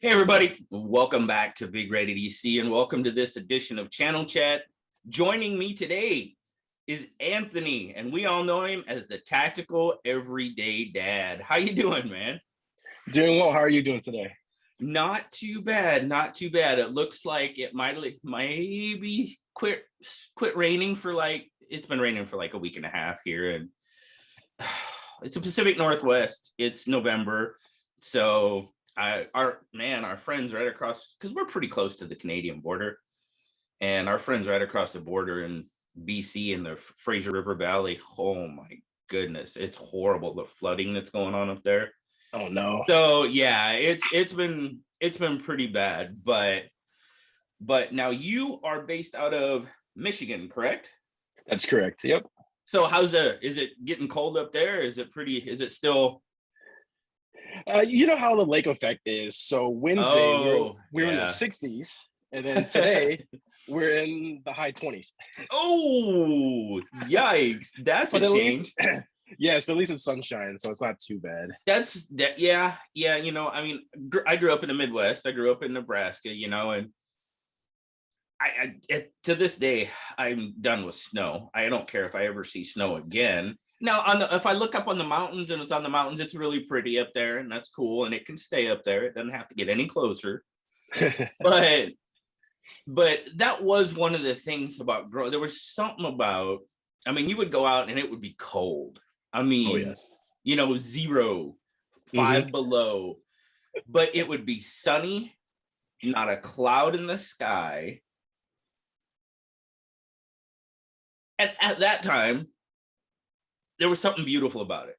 Hey everybody, welcome back to BigRedEDC and welcome to this edition of Channel Chat. Joining me today is Anthony, and we all know him as the Tactical Everyday Dad. How you doing, man? Doing well. How are you doing today? Not too bad, not too bad. It looks like it might maybe quit raining for it's been raining for like a week and a half here, and it's a Pacific Northwest. It's November, so our friends right across, because we're pretty close to the Canadian border, and our friends right across the border in BC in the Fraser River Valley. Oh my goodness, it's horrible, the flooding that's going on up there. Oh no. So yeah, it's been pretty bad, but now you are based out of Michigan, correct? That's correct. Yep. So is it getting cold up there? Is it still? You know how the lake effect is. So Wednesday we were in the 60s, and then today we're in the high 20s. Oh, yikes! That's a change. Yes, but at least it's sunshine, so it's not too bad. Yeah. You know, I mean, I grew up in the Midwest. I grew up in Nebraska. You know, and to this day, I'm done with snow. I don't care if I ever see snow again. Now, if I look up on the mountains and it's on the mountains, it's really pretty up there, and that's cool, and it can stay up there. It doesn't have to get any closer. but that was one of the things about growing. There was something about, I mean, you would go out and it would be cold. I mean, oh, yes. You know, 0, 5 below, but it would be sunny, not a cloud in the sky. And at that time, there was something beautiful about it.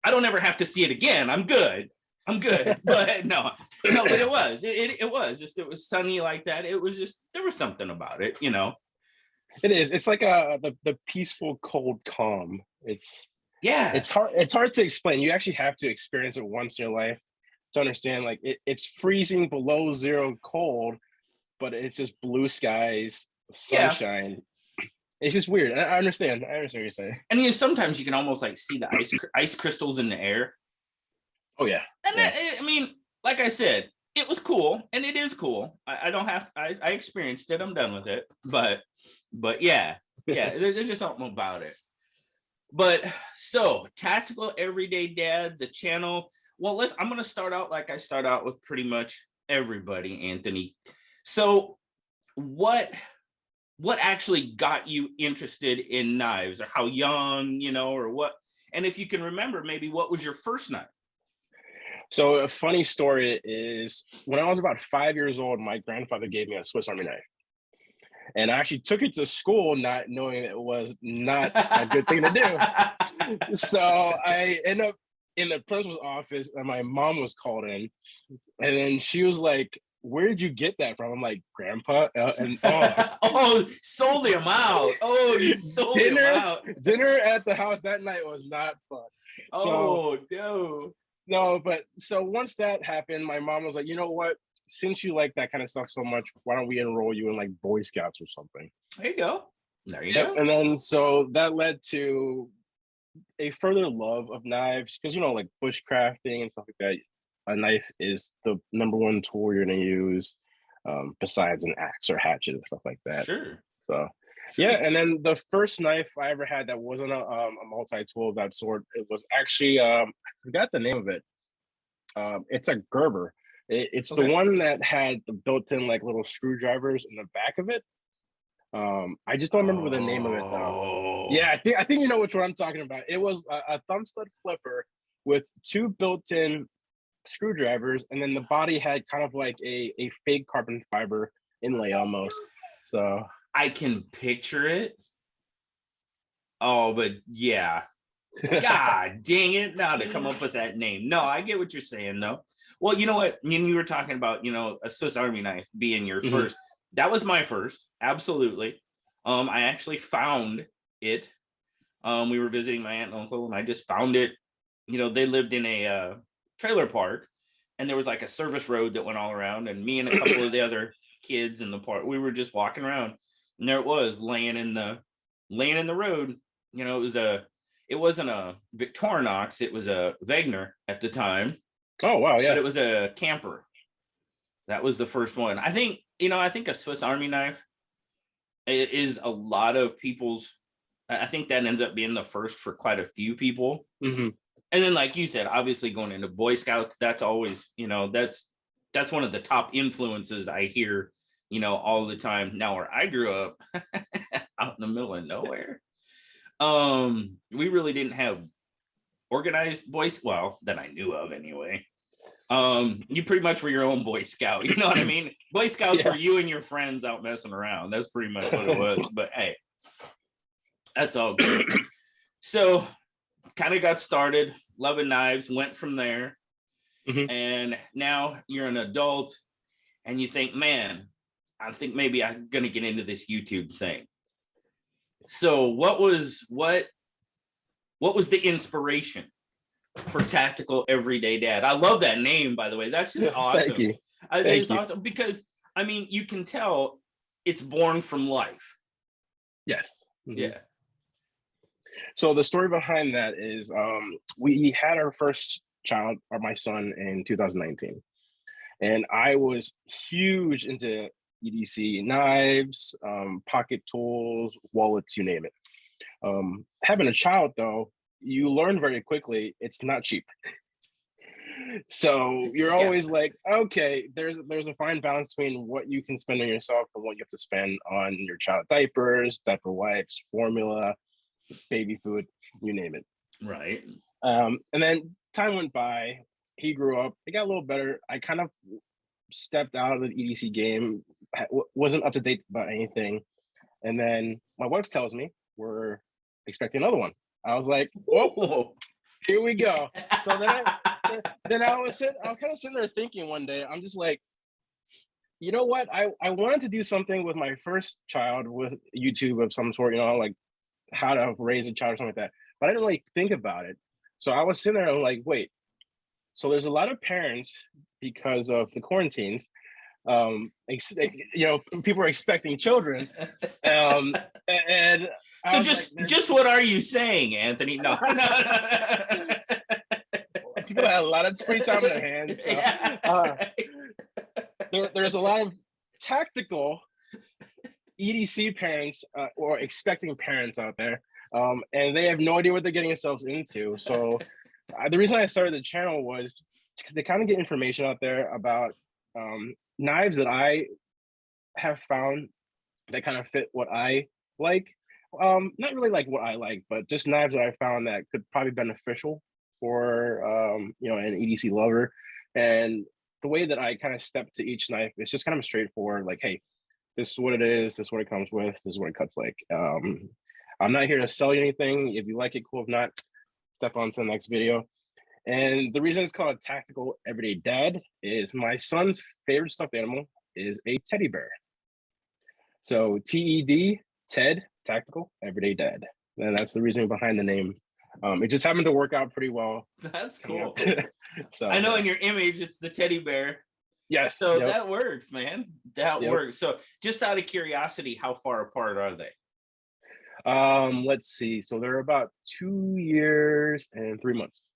I don't ever have to see it again. I'm good. But no, but it was. It was just, it was sunny like that. It was just, there was something about it, you know. It is. It's like the peaceful, cold calm. It's hard. It's hard to explain. You actually have to experience it once in your life to understand. Like it's freezing below 0 cold, but it's just blue skies, sunshine. Yeah. It's just weird. I understand. I understand what you're saying. And you know, sometimes you can almost like see the ice crystals in the air. Oh yeah. And yeah. I mean, like I said, it was cool, and it is cool. I don't have. I experienced it. I'm done with it. But yeah. There's just something about it. But so, Tactical Everyday Dad, the channel. Well, I'm going to start out like I start out with pretty much everybody, Anthony. So, what actually got you interested in knives, or how young, you know, or what? And if you can remember, maybe what was your first knife? So a funny story is, when I was about 5 years old, my grandfather gave me a Swiss Army knife. And I actually took it to school not knowing it was not a good thing to do. So I ended up in the principal's office, and my mom was called in. And then she was like, "Where did you get that from?" I'm like, "Grandpa." Sold him out. Oh, you sold him out. Dinner at the house that night was not fun. Oh, no. No, but so once that happened, my mom was like, "You know what? Since you like that kind of stuff so much, why don't we enroll you in like Boy Scouts or something?" There you go. There you go. And then so that led to a further love of knives, because, you know, like bushcrafting and stuff like that, a knife is the #1 tool you're going to use, besides an axe or hatchet and stuff like that. Sure. So yeah, and then the first knife I ever had that wasn't a multi-tool of that sort, it was actually I forgot the name of it. It's a Gerber. It's okay. The one that had the built-in like little screwdrivers in the back of it. I just don't remember the name of it though. Yeah, I think you know which one I'm talking about. It was a thumb stud flipper with 2 built-in screwdrivers, and then the body had kind of like a fake carbon fiber inlay almost. So I can picture it. Oh, but yeah. God dang it, now to come up with that name. No, I get what you're saying though. Well, you know what? You were talking about, you know, a Swiss Army knife being your first. That was my first, absolutely. I actually found it. We were visiting my aunt and uncle, and I just found it. You know, they lived in a trailer park, and there was like a service road that went all around, and me and a couple of the other kids in the park, we were just walking around, and there it was laying in the road. You know, it wasn't a Victorinox, it was a Wagner at the time. Oh wow, but yeah. it was a camper. That was the first one. I think, I think a Swiss Army knife, it is a lot of people's. I think that ends up being the first for quite a few people. Mm-hmm. And then, like you said, obviously going into Boy Scouts, that's always, that's one of the top influences I hear, all the time. Now, where I grew up, out in the middle of nowhere, we really didn't have organized boys, well, that I knew of anyway. You pretty much were your own Boy Scout, you know what I mean? Boy Scouts Yeah. were you and your friends out messing around. That's pretty much what it was. But hey, that's all good. So kind of got started loving knives, went from there. Mm-hmm. And now you're an adult and you think, man, I think maybe I'm gonna get into this YouTube thing. So what was the inspiration for Tactical Everyday Dad? I love that name, by the way. That's just awesome. Thank you. It's awesome because I mean, you can tell it's born from life. Yes. Mm-hmm. Yeah. So the story behind that is we had our first child, or my son, in 2019. And I was huge into EDC knives, pocket tools, wallets, you name it. Having a child, though, you learn very quickly it's not cheap. So you're always like, okay, there's a fine balance between what you can spend on yourself and what you have to spend on your child: diapers, diaper wipes, formula, baby food, you name it. Right. And then time went by. He grew up. It got a little better. I kind of stepped out of the EDC game. Wasn't up to date about anything. And then my wife tells me we're expecting another one. I was like, oh, here we go. So then I was kind of sitting there thinking one day, I'm just like, you know what? I wanted to do something with my first child with YouTube of some sort, like how to raise a child or something like that. But I didn't really think about it. So I was sitting there and like, wait, so there's a lot of parents, because of the quarantines, people are expecting children. And so just what are you saying, Anthony? No. People have a lot of free time in their hands. So, there's a lot of tactical EDC parents or expecting parents out there, and they have no idea what they're getting themselves into. So the reason I started the channel was to kind of get information out there about knives that I have found that kind of fit what I like. Not really like what I like, but just knives that I found that could probably be beneficial for an EDC lover. And the way that I kind of step to each knife is just kind of straightforward, like, hey, this is what it is, this is what it comes with, this is what it cuts like. I'm not here to sell you anything. If you like it, cool. If not, step on to the next video. And the reason it's called Tactical Everyday Dad is my son's favorite stuffed animal is a teddy bear. So TED, Ted, Tactical Everyday Dad. And that's the reason behind the name. It just happened to work out pretty well. That's cool. So I know in your image it's the teddy bear. Yes. So that works, man. That works. So just out of curiosity, how far apart are they? Let's see. So they're about 2 years and 3 months.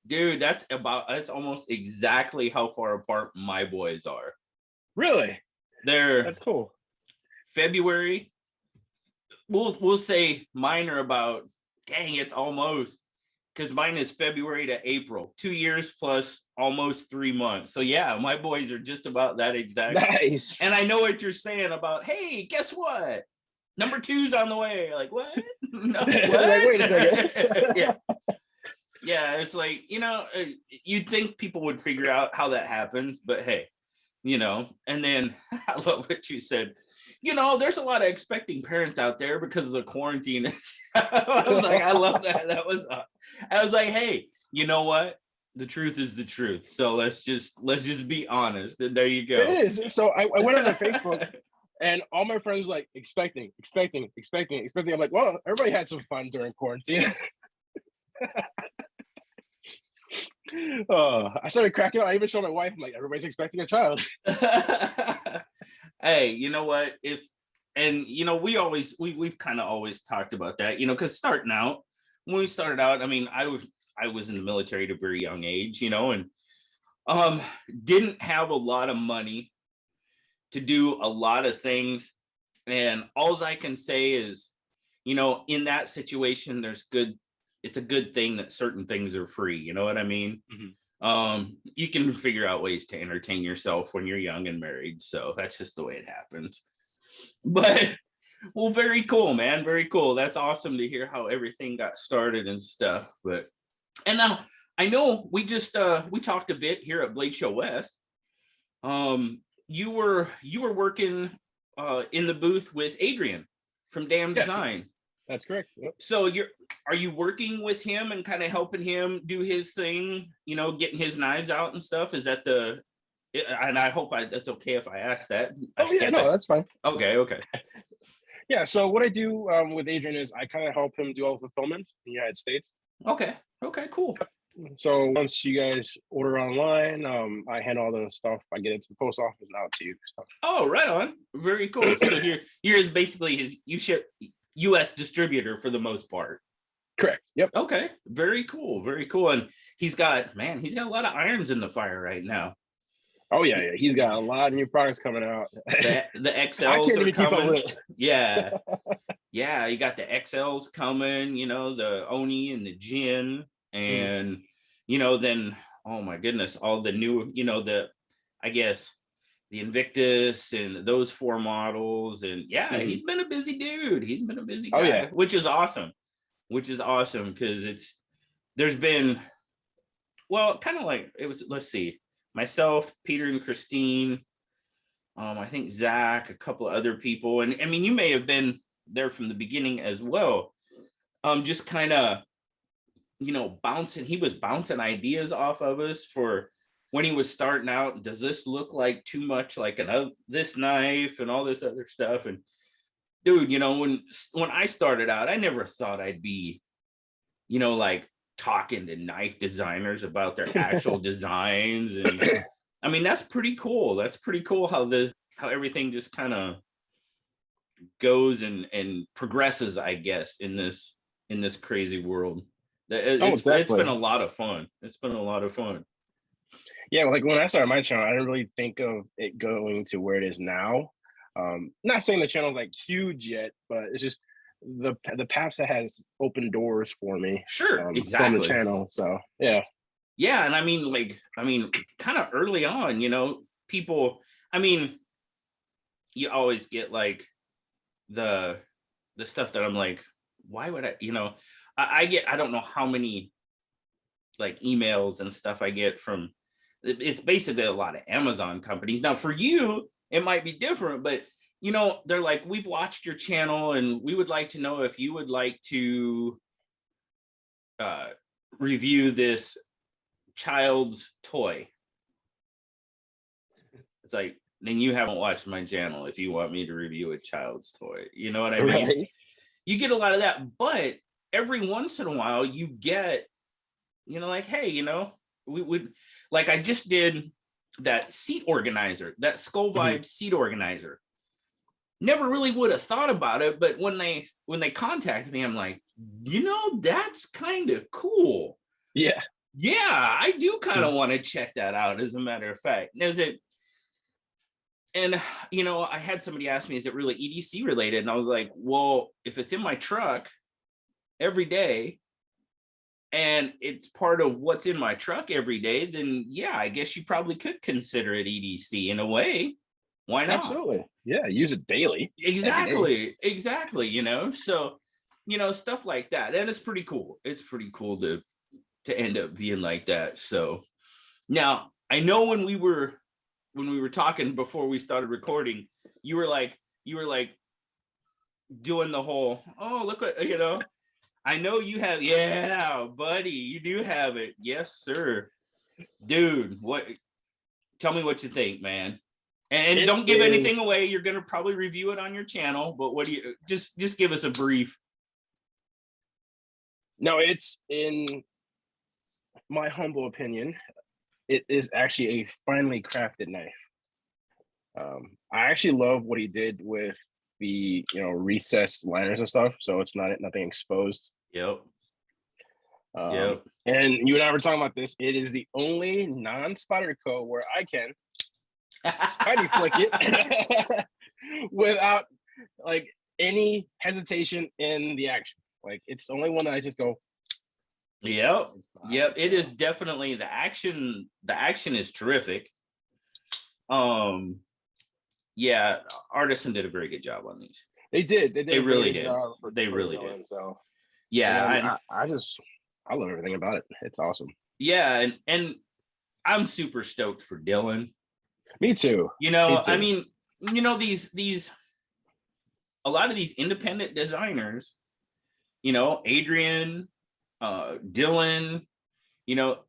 Dude, that's almost exactly how far apart my boys are. Really? That's cool. February. We'll say mine are about, dang, it's almost, because mine is February to April, 2 years plus almost 3 months. So yeah, my boys are just about that exact. Nice. And I know what you're saying about, hey, guess what? Number 2's on the way. Like, what? No, what? Like, wait a second. Yeah. Yeah, it's like, you'd think people would figure out how that happens, but hey, and then I love what you said. There's a lot of expecting parents out there because of the quarantine. I was like, I love that. I was like, hey, you know what? The truth is the truth. So let's just be honest. And there you go. It is. So I went on their Facebook and all my friends were like expecting. I'm like, well, everybody had some fun during quarantine. I started cracking up. I even showed my wife. I'm like, everybody's expecting a child. Hey, you know what? We've kind of always talked about that, because when we started out, I mean, I was in the military at a very young age, and Didn't have a lot of money to do a lot of things. And all I can say is, in that situation, it's a good thing that certain things are free. You know what I mean? You can figure out ways to entertain yourself when you're young and married. So that's just the way it happens. But well, very cool, man. Very cool. That's awesome to hear how everything got started and stuff. And now I know we talked a bit here at Blade Show West. You were working in the booth with Adrian from Damn Design. That's correct. Yep. So are you working with him and kind of helping him do his thing, getting his knives out and stuff? Is that and I hope that's okay if I ask that. That's fine. Okay. Yeah, so what I do with Adrian is I kind of help him do all the fulfillment in the United States. Okay, cool. So once you guys order online, I handle all the stuff. I get it to the post office and out to you. So. Oh, right on. Very cool. So you're basically his U.S. distributor for the most part. Correct. Yep. Okay. Very cool. And he's got a lot of irons in the fire right now. Oh yeah. He's got a lot of new products coming out. The XLs I can't even are coming. keep up with it. Yeah. You got the XLs coming. The Oni and the Jin, and then oh my goodness, all the new. I guess the Invictus and those 4 models, and he's been a busy dude. He's been a busy guy, which is awesome. Because there's been, well, kind of like it was. Let's see. Myself, Peter and Christine, I think Zach, a couple of other people. And I mean, you may have been there from the beginning as well. Just kind of, bouncing. He was bouncing ideas off of us for when he was starting out. Does this look like too much like this knife and all this other stuff? And dude, when I started out, I never thought I'd be, like talking to knife designers about their actual designs. And I mean, that's pretty cool. How everything just kind of goes and progresses, I guess, in this crazy world. It's been a lot of fun. Yeah, like when I started my channel, I didn't really think of it going to where it is now. Not saying the channel's like huge yet, but it's just the paths that has opened doors for me. Sure, exactly. From the channel. So yeah. And I mean, kind of early on, people. I mean, you always get like the stuff that I'm like, why would I? I don't know how many like emails and stuff I get from. It's basically a lot of Amazon companies. Now, for you, it might be different, but they're like, we've watched your channel and we would like to know if you would like to review this child's toy. It's like, then you haven't watched my channel if you want me to review a child's toy. You know what I mean? Right. You get a lot of that, but every once in a while you get, like, hey, we would, like, I just did that seat organizer, that Skull Vibe seat organizer. Never really would have thought about it, but when they contacted me, I'm like, that's kind of cool. Yeah, I do kind of want to check that out. As a matter of fact, and I had somebody ask me, is it really EDC related? And I was like, well, if it's in my truck every day and it's part of what's in my truck every day, then I guess you probably could consider it EDC in a way. Why not? Absolutely. Yeah, use it daily. Exactly. So, stuff like that. And it's pretty cool. It's pretty cool to end up being like that. So now I know when we were talking before we started recording, you were like doing the whole, oh, look what, I know you have, buddy, you do have it. Yes, sir. Dude, tell me what you think, man. And don't give anything away. You're going to probably review it on your channel, but what do you, just give us a brief. No, it's, in my humble opinion, it is actually a finely crafted knife. I actually love what he did with the, recessed liners and stuff. So it's nothing exposed. Yep. And And you and I were talking about this. It is the only non-spider coat where I can spidey flick it without like any hesitation in the action. Like it's the only one that I just go. Yep. Yep. It is definitely the action. The action is terrific. Yeah, Artisan did a very good job on these. They did. They did. They really did. For They really did. So yeah, I love everything about it. It's awesome. Yeah, and I'm super stoked for Dylan. Me too. You know, Me too. I mean, you know, these a lot of these independent designers, you know, Adrian, Dylan, you know,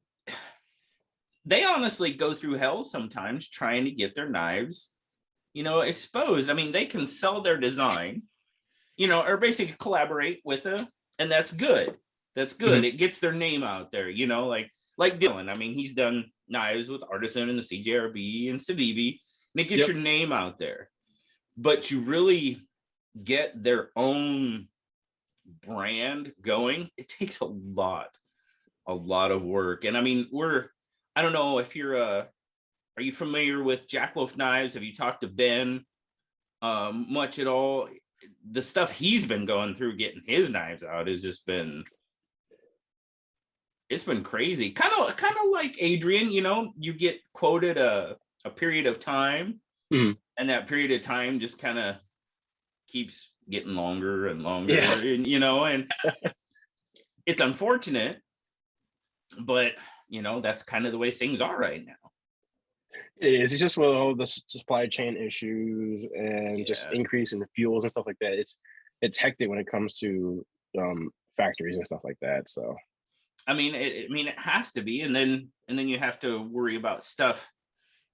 they honestly go through hell sometimes trying to get their knives, you know, exposed. I mean, they can sell their design, you know, or basically collaborate with and that's good. That's good. It gets their name out there, you know, like Dylan. I mean, he's done knives with Artisan and the CJRB and Civivi, and it gets your name out there. But you really get their own brand going, it takes a lot of work. And I mean, I don't know if are you familiar with Jack Wolf Knives? Have you talked to Ben much at all? The stuff he's been going through getting his knives out has just been, it's been crazy. Kind of like Adrian, you know, you get quoted a period of time, and that period of time just kind of keeps getting longer and longer, and, you know, and it's unfortunate, but you know, that's kind of the way things are right now. It is. It's just with all the supply chain issues and just increase in the fuels and stuff like that. It's hectic when it comes to factories and stuff like that. So, I mean, it has to be, and then you have to worry about stuff,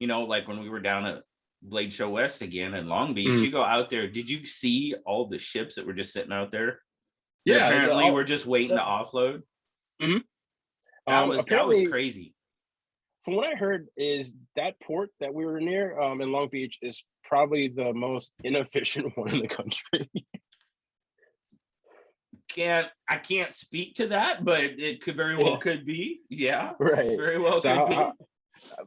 you know, like when we were down at Blade Show West again in Long Beach. You go out there. Did you see all the ships that were just sitting out there? Yeah, apparently we're just waiting to offload. That was crazy. From what I heard, is that port that we were near in Long Beach is probably the most inefficient one in the country. I can't speak to that, but it could very well could be. Yeah, right. Very well could be.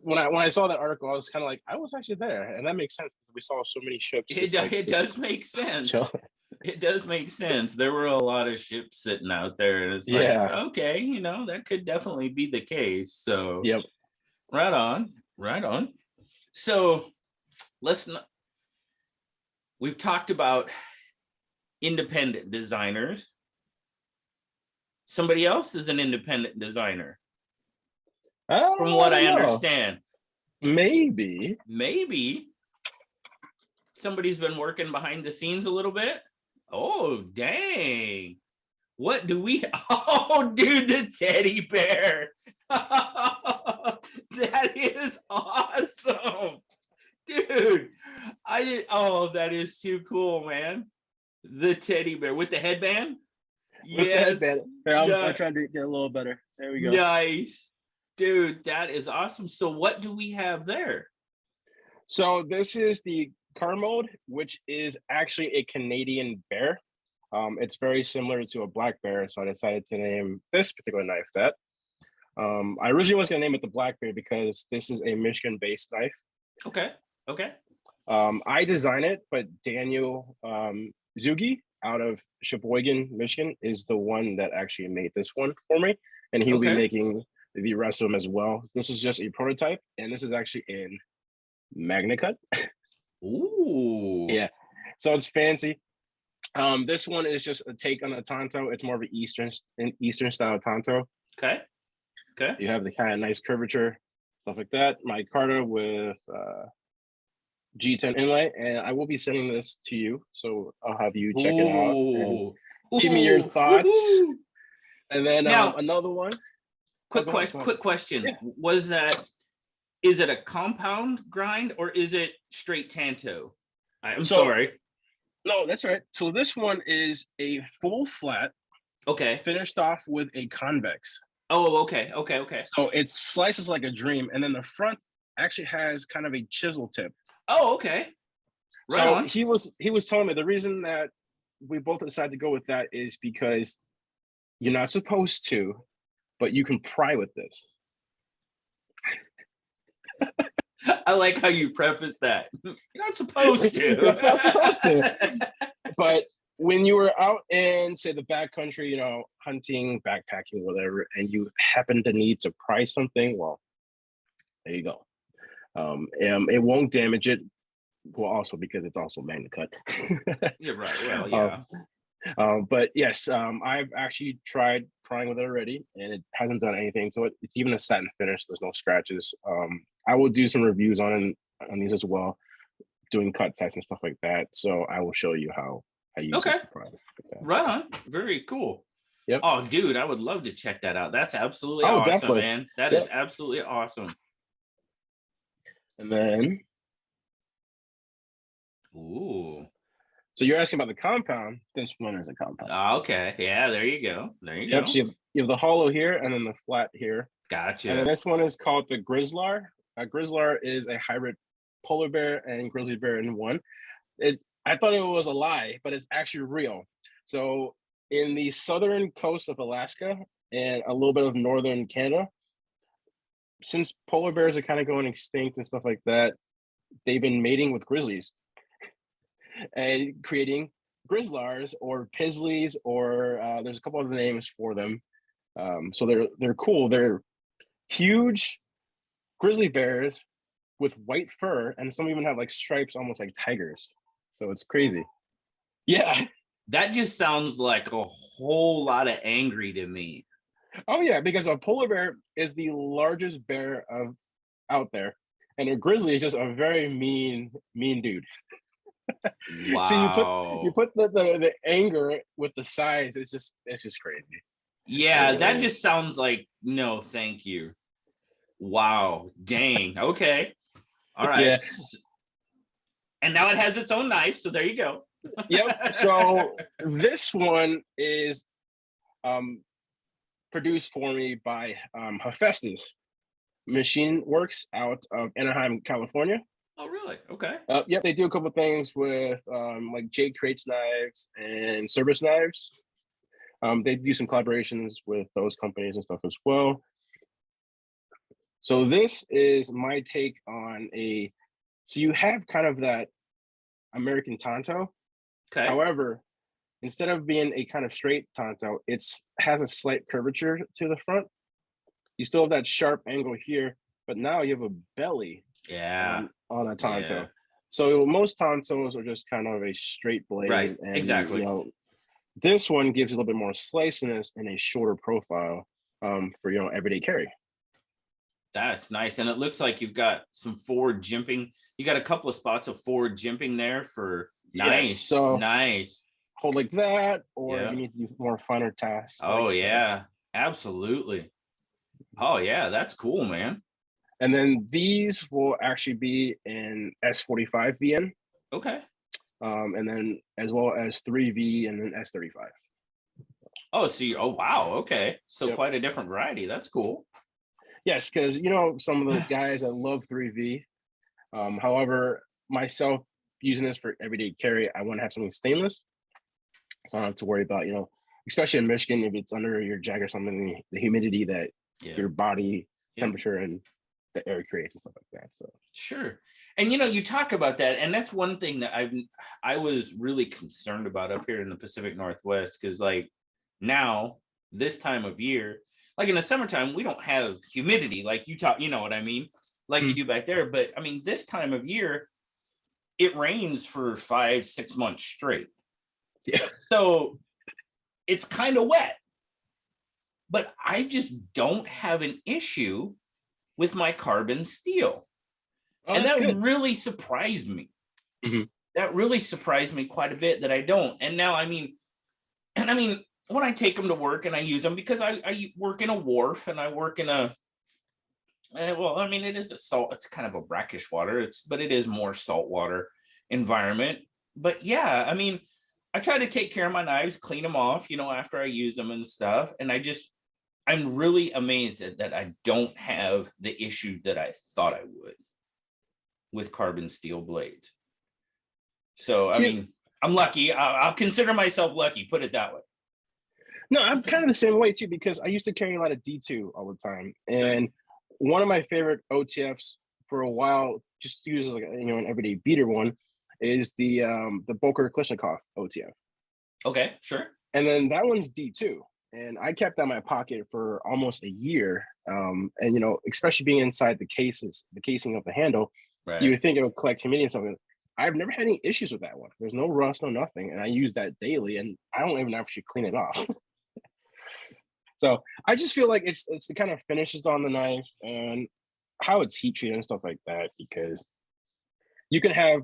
When I saw that article, I was kind of like, I was actually there, and that makes sense because we saw so many ships. It does make sense. It does make sense. There were a lot of ships sitting out there, and it's like, okay, you know, that could definitely be the case. So, right on. So, we've talked about independent designers. Somebody else is an independent designer. From what I understand. Maybe somebody's been working behind the scenes a little bit. Oh, dang. What do we? Oh, dude, the teddy bear. That is awesome. Dude, that is too cool, man. The teddy bear with the headband. With the headband. I'm trying to get a little better. There we go. Nice. Dude, that is awesome. So what do we have there? So this is the car mode, which is actually a Canadian bear. It's very similar to a black bear, so I decided to name this particular knife that. I originally was going to name it the Black Bear because this is a Michigan-based knife. Okay. I designed it, but Daniel Zugi out of Sheboygan, Michigan, is the one that actually made this one for me, and he'll be making the rest of them as well. This is just a prototype, and this is actually in Magna Cut. Ooh. Yeah. So it's fancy. This one is just a take on a Tanto. It's more of an Eastern style Tanto. Okay. You have the kind of nice curvature, stuff like that. My Carta with G10 inlay, and I will be sending this to you, so I'll have you check it out and give me your thoughts. And then now another one. Quick question. Yeah. Is it a compound grind or is it straight Tanto? I'm sorry. No, that's right. So this one is a full flat. Okay. Finished off with a convex. Oh, okay. So it slices like a dream, and then the front actually has kind of a chisel tip. Oh, okay. Right on. He was telling me the reason that we both decided to go with that is because you're not supposed to, but you can pry with this. I like how you preface that. You're not supposed to. You're not supposed to. But when you were out in, say, the backcountry, you know, hunting, backpacking, whatever, and you happen to need to pry something, well, there you go. It won't damage it. Well, also because it's also magnet cut. You're right. Well, yeah. But yes, I've actually tried prying with it already, and it hasn't done anything to it. It's even a satin finish. There's no scratches. I will do some reviews on these as well, doing cut tests and stuff like that. So I will show you how I use Okay. it to pry like that. Right on. Very cool. Yep. Oh, dude, I would love to check that out. That's absolutely Oh, awesome, definitely. man. That is absolutely awesome. And then, ooh. so you're asking about the compound. This one is a compound. Okay. Yeah, there you go. There you Yep. go. So you have the hollow here and then the flat here. Gotcha. And then this one is called the Grizzlar. A Grizzlar is a hybrid polar bear and grizzly bear in one. I thought it was a lie, but it's actually real. So in the southern coast of Alaska and a little bit of northern Canada, since polar bears are kind of going extinct and stuff like that, they've been mating with grizzlies and creating grizzlars or pizzlies, or there's a couple other names for them. So they're cool. They're huge grizzly bears with white fur, and some even have like stripes, almost like tigers. So it's crazy. Yeah. That just sounds like a whole lot of angry to me. Oh yeah, because a polar bear is the largest bear out there, and a grizzly is just a very mean dude. Wow. So you put the anger with the size. It's just crazy. Yeah, that just sounds like no, thank you. Wow. Dang. Okay. All right. Yeah. And now it has its own knife. So there you go. Yep. So this one is produced for me by Hephaestus Machine Works out of Anaheim, California. Oh, really? Okay. Yep. They do a couple things with like Jade Crates knives and Service knives. They do some collaborations with those companies and stuff as well. So this is my take on so you have kind of that American Tanto. Okay. However, instead of being a kind of straight Tanto, it has a slight curvature to the front. You still have that sharp angle here, but now you have a belly. Yeah. On a Tanto. Yeah. So most Tantos are just kind of a straight blade. Right. And, exactly. You know, this one gives you a little bit more sliciness and a shorter profile for, you know, everyday carry. That's nice. And it looks like you've got some forward jimping. You got a couple of spots of forward jimping there for nice. Yes, so nice. Hold like that, or you need to do more finer tasks. Oh, yeah, absolutely. Oh, yeah, that's cool, man. And then these will actually be in S45 VN. Okay. And then as well as 3V and then S35. Oh, see, oh, wow. Okay. So quite a different variety. That's cool. Yes, because, you know, some of the guys that love 3V. However, myself using this for everyday carry, I want to have something stainless. So I don't have to worry about, you know, especially in Michigan, if it's under your jacket or something, the humidity that your body temperature and the air creates and stuff like that. So sure. And you know, you talk about that, and that's one thing that I was really concerned about up here in the Pacific Northwest, because like now this time of year, like in the summertime, we don't have humidity like you talk, you know what I mean, like you do back there. But I mean, this time of year, it rains for 5-6 months straight. Yeah. So it's kind of wet, but I just don't have an issue with my carbon steel. And that really surprised me. Mm-hmm. That really surprised me quite a bit that I don't. And now, I mean, when I take them to work and I use them, because I work in a wharf and I work in a, well, I mean, it is it's kind of a brackish water, but it is more saltwater environment. But yeah, I mean, I try to take care of my knives, clean them off, you know, after I use them and stuff. And I'm really amazed that I don't have the issue that I thought I would with carbon steel blades. So, I mean, I'm lucky. I'll consider myself lucky, put it that way. No, I'm kind of the same way too because I used to carry a lot of D2 all the time, and one of my favorite OTFs for a while, just to use as like an everyday beater one, is the Boker Klishnikov OTF, Okay, sure. and then that one's D2, and I kept that in my pocket for almost a year. And especially being inside the casing of the handle, you Right. would think it would collect humidity and something. I've never had any issues with that one. There's no rust, no nothing, and I use that daily, and I don't even actually clean it off. So I just feel like it's the kind of finishes on the knife and how it's heat treated and stuff like that, because you can have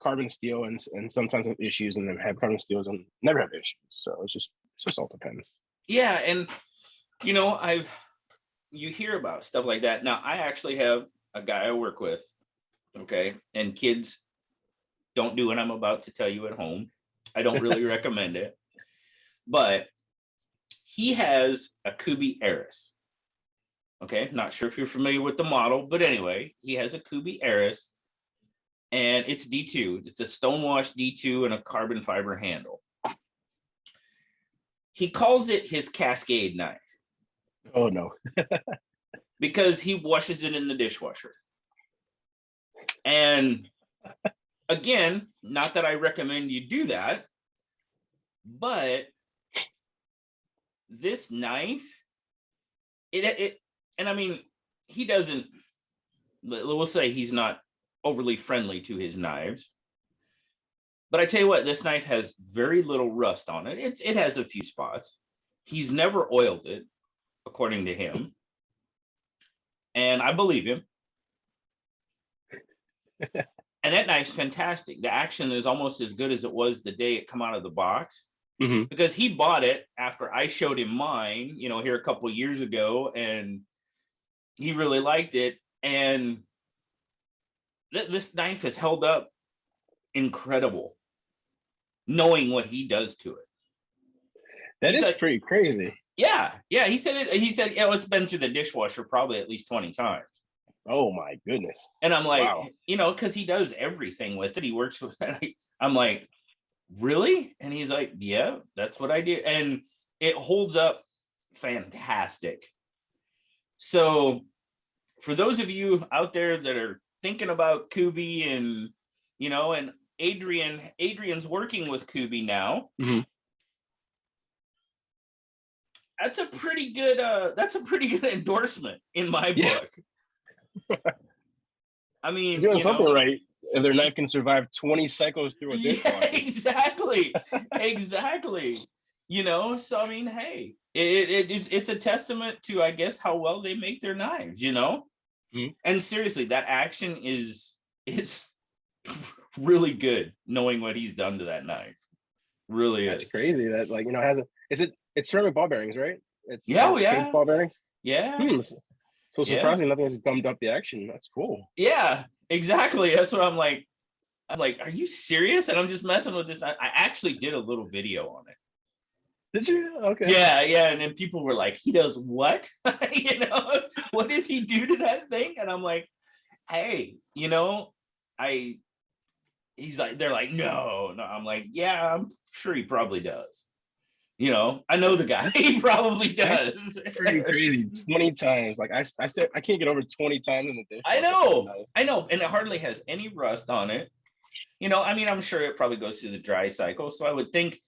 carbon steel and sometimes have issues, and then have carbon steels and never have issues. So it's just all depends. Yeah, and you hear about stuff like that. Now, I actually have a guy I work with, okay, and kids don't do what I'm about to tell you at home. I don't really recommend it, but he has a Kubi Eris. Okay, not sure if you're familiar with the model, but anyway, he has a Kubi Eris, and it's D2. It's a stonewash D2 and a carbon fiber handle. He calls it his Cascade knife. Oh no. Because he washes it in the dishwasher. And again, not that I recommend you do that, but this knife, and I mean, he doesn't, we'll say he's not overly friendly to his knives. But I tell you what, this knife has very little rust on it. It has a few spots. He's never oiled it, according to him. And I believe him. And that knife's fantastic. The action is almost as good as it was the day it come out of the box. Mm-hmm. Because he bought it after I showed him mine, here a couple of years ago, and he really liked it. And this knife has held up incredible, knowing what he does to it. That is pretty crazy. Yeah. He said it's been through the dishwasher probably at least 20 times. Oh my goodness. And I'm like, wow. Because he does everything with it. He works with it. I'm like, really? And he's like, yeah, that's what I do. And it holds up fantastic. So for those of you out there that are thinking about Kubi and, and Adrian's working with Kubi now. Mm-hmm. That's a pretty good endorsement in my book. I mean, you're doing something right if their knife can survive 20 cycles through a dishwasher. Yeah, exactly. So I mean, hey, it's a testament to, I guess, how well they make their knives, Mm-hmm. And seriously, that action it's really good, knowing what he's done to that knife. Really That's is. crazy. That it's ceramic ball bearings, right? It's yeah. ball bearings. Yeah. So surprisingly, nothing has gummed up the action. That's cool. Yeah, exactly. That's what I'm like, are you serious? And I'm just messing with this. I actually did a little video on it. Did you? Okay. Yeah. And then people were like, he does what? What does he do to that thing? And I'm like, hey, he's like, they're like, no. I'm like, yeah, I'm sure he probably does. I know the guy. He probably does. That's pretty crazy. 20 times. Like I can't get over 20 times in the dish. I know. And it hardly has any rust on it. I mean, I'm sure it probably goes through the dry cycle. So I would think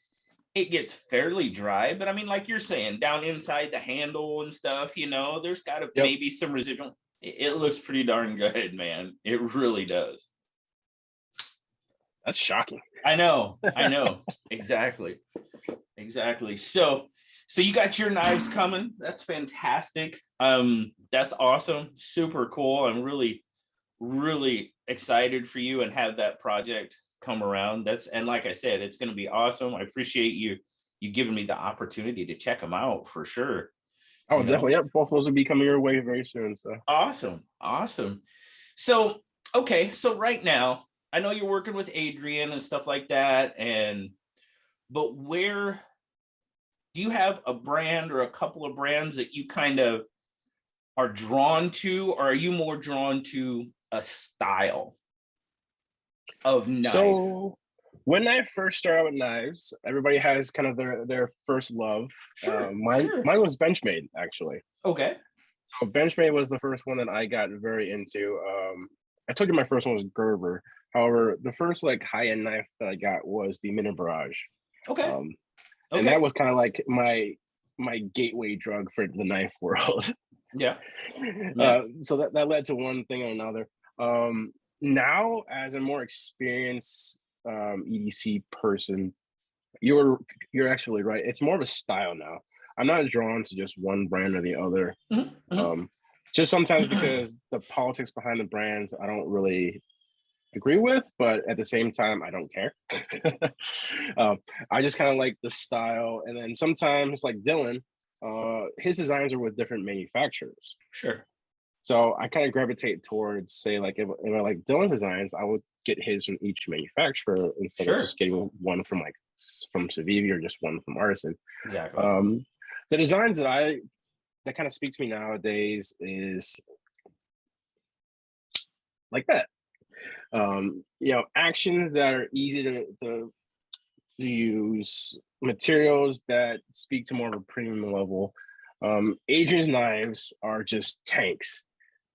it gets fairly dry. But I mean, like you're saying, down inside the handle and stuff, there's got to maybe some residual. It looks pretty darn good, man. It really does. That's shocking. I know. Exactly. So you got your knives coming. That's fantastic. That's awesome. Super cool. I'm really, really excited for you and have that project come around. And like I said, it's going to be awesome. I appreciate you giving me the opportunity to check them out for sure. Oh, definitely. Yep. Both those will be coming your way very soon. So awesome. So, okay. So right now, I know you're working with Adrian and stuff like that. But where do you have a brand or a couple of brands that you kind of are drawn to, or are you more drawn to a style of knife? So When I first started with knives, everybody has kind of their first love. Sure, Mine sure. mine was Benchmade actually. Okay. So Benchmade was the first one that I got very into. I told you my first one was Gerber. However, the first like high end knife that I got was the Mini Barrage, Okay. um, and Okay. that was kind of like my gateway drug for the knife world. Yeah. Yeah. So that led to one thing and another. Now, as a more experienced EDC person, you're you're actually right. It's more of a style now. I'm not drawn to just one brand or the other. Mhm, mhm. Um, just sometimes because the politics behind the brands I don't really agree with, but at the same time I don't care. um, I just kind of like the style, and then sometimes like Dylan, his designs are with different manufacturers. Sure. So I kind of gravitate towards, say, like if I like Dylan's designs, I would get his from each manufacturer instead of Sure. just getting one from like from Civivi or just one from Artisan. Exactly. Um, the designs that kind of speak to me nowadays is like that. Actions that are easy to use, materials that speak to more of a premium level. Adrian's knives are just tanks.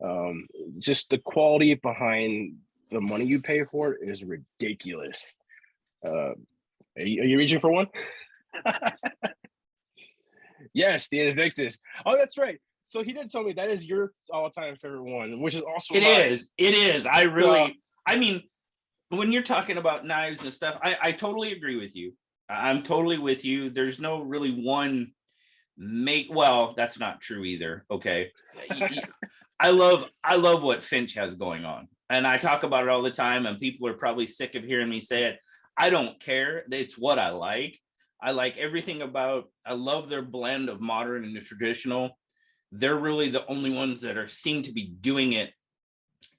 Um, just the quality behind the money you pay for it is ridiculous. Are you reaching for one? Yes, the Invictus. Oh, that's right. So he did tell me that is your all-time favorite one, which is also It mine. is. It is. I So really, I mean, when you're talking about knives and stuff, I totally agree with you. I'm totally with you. There's no really one well, that's not true either. Okay. I love what Finch has going on. And I talk about it all the time, and people are probably sick of hearing me say it. I don't care. It's what I like. I like everything about, I love their blend of modern and traditional. They're really the only ones that seem to be doing it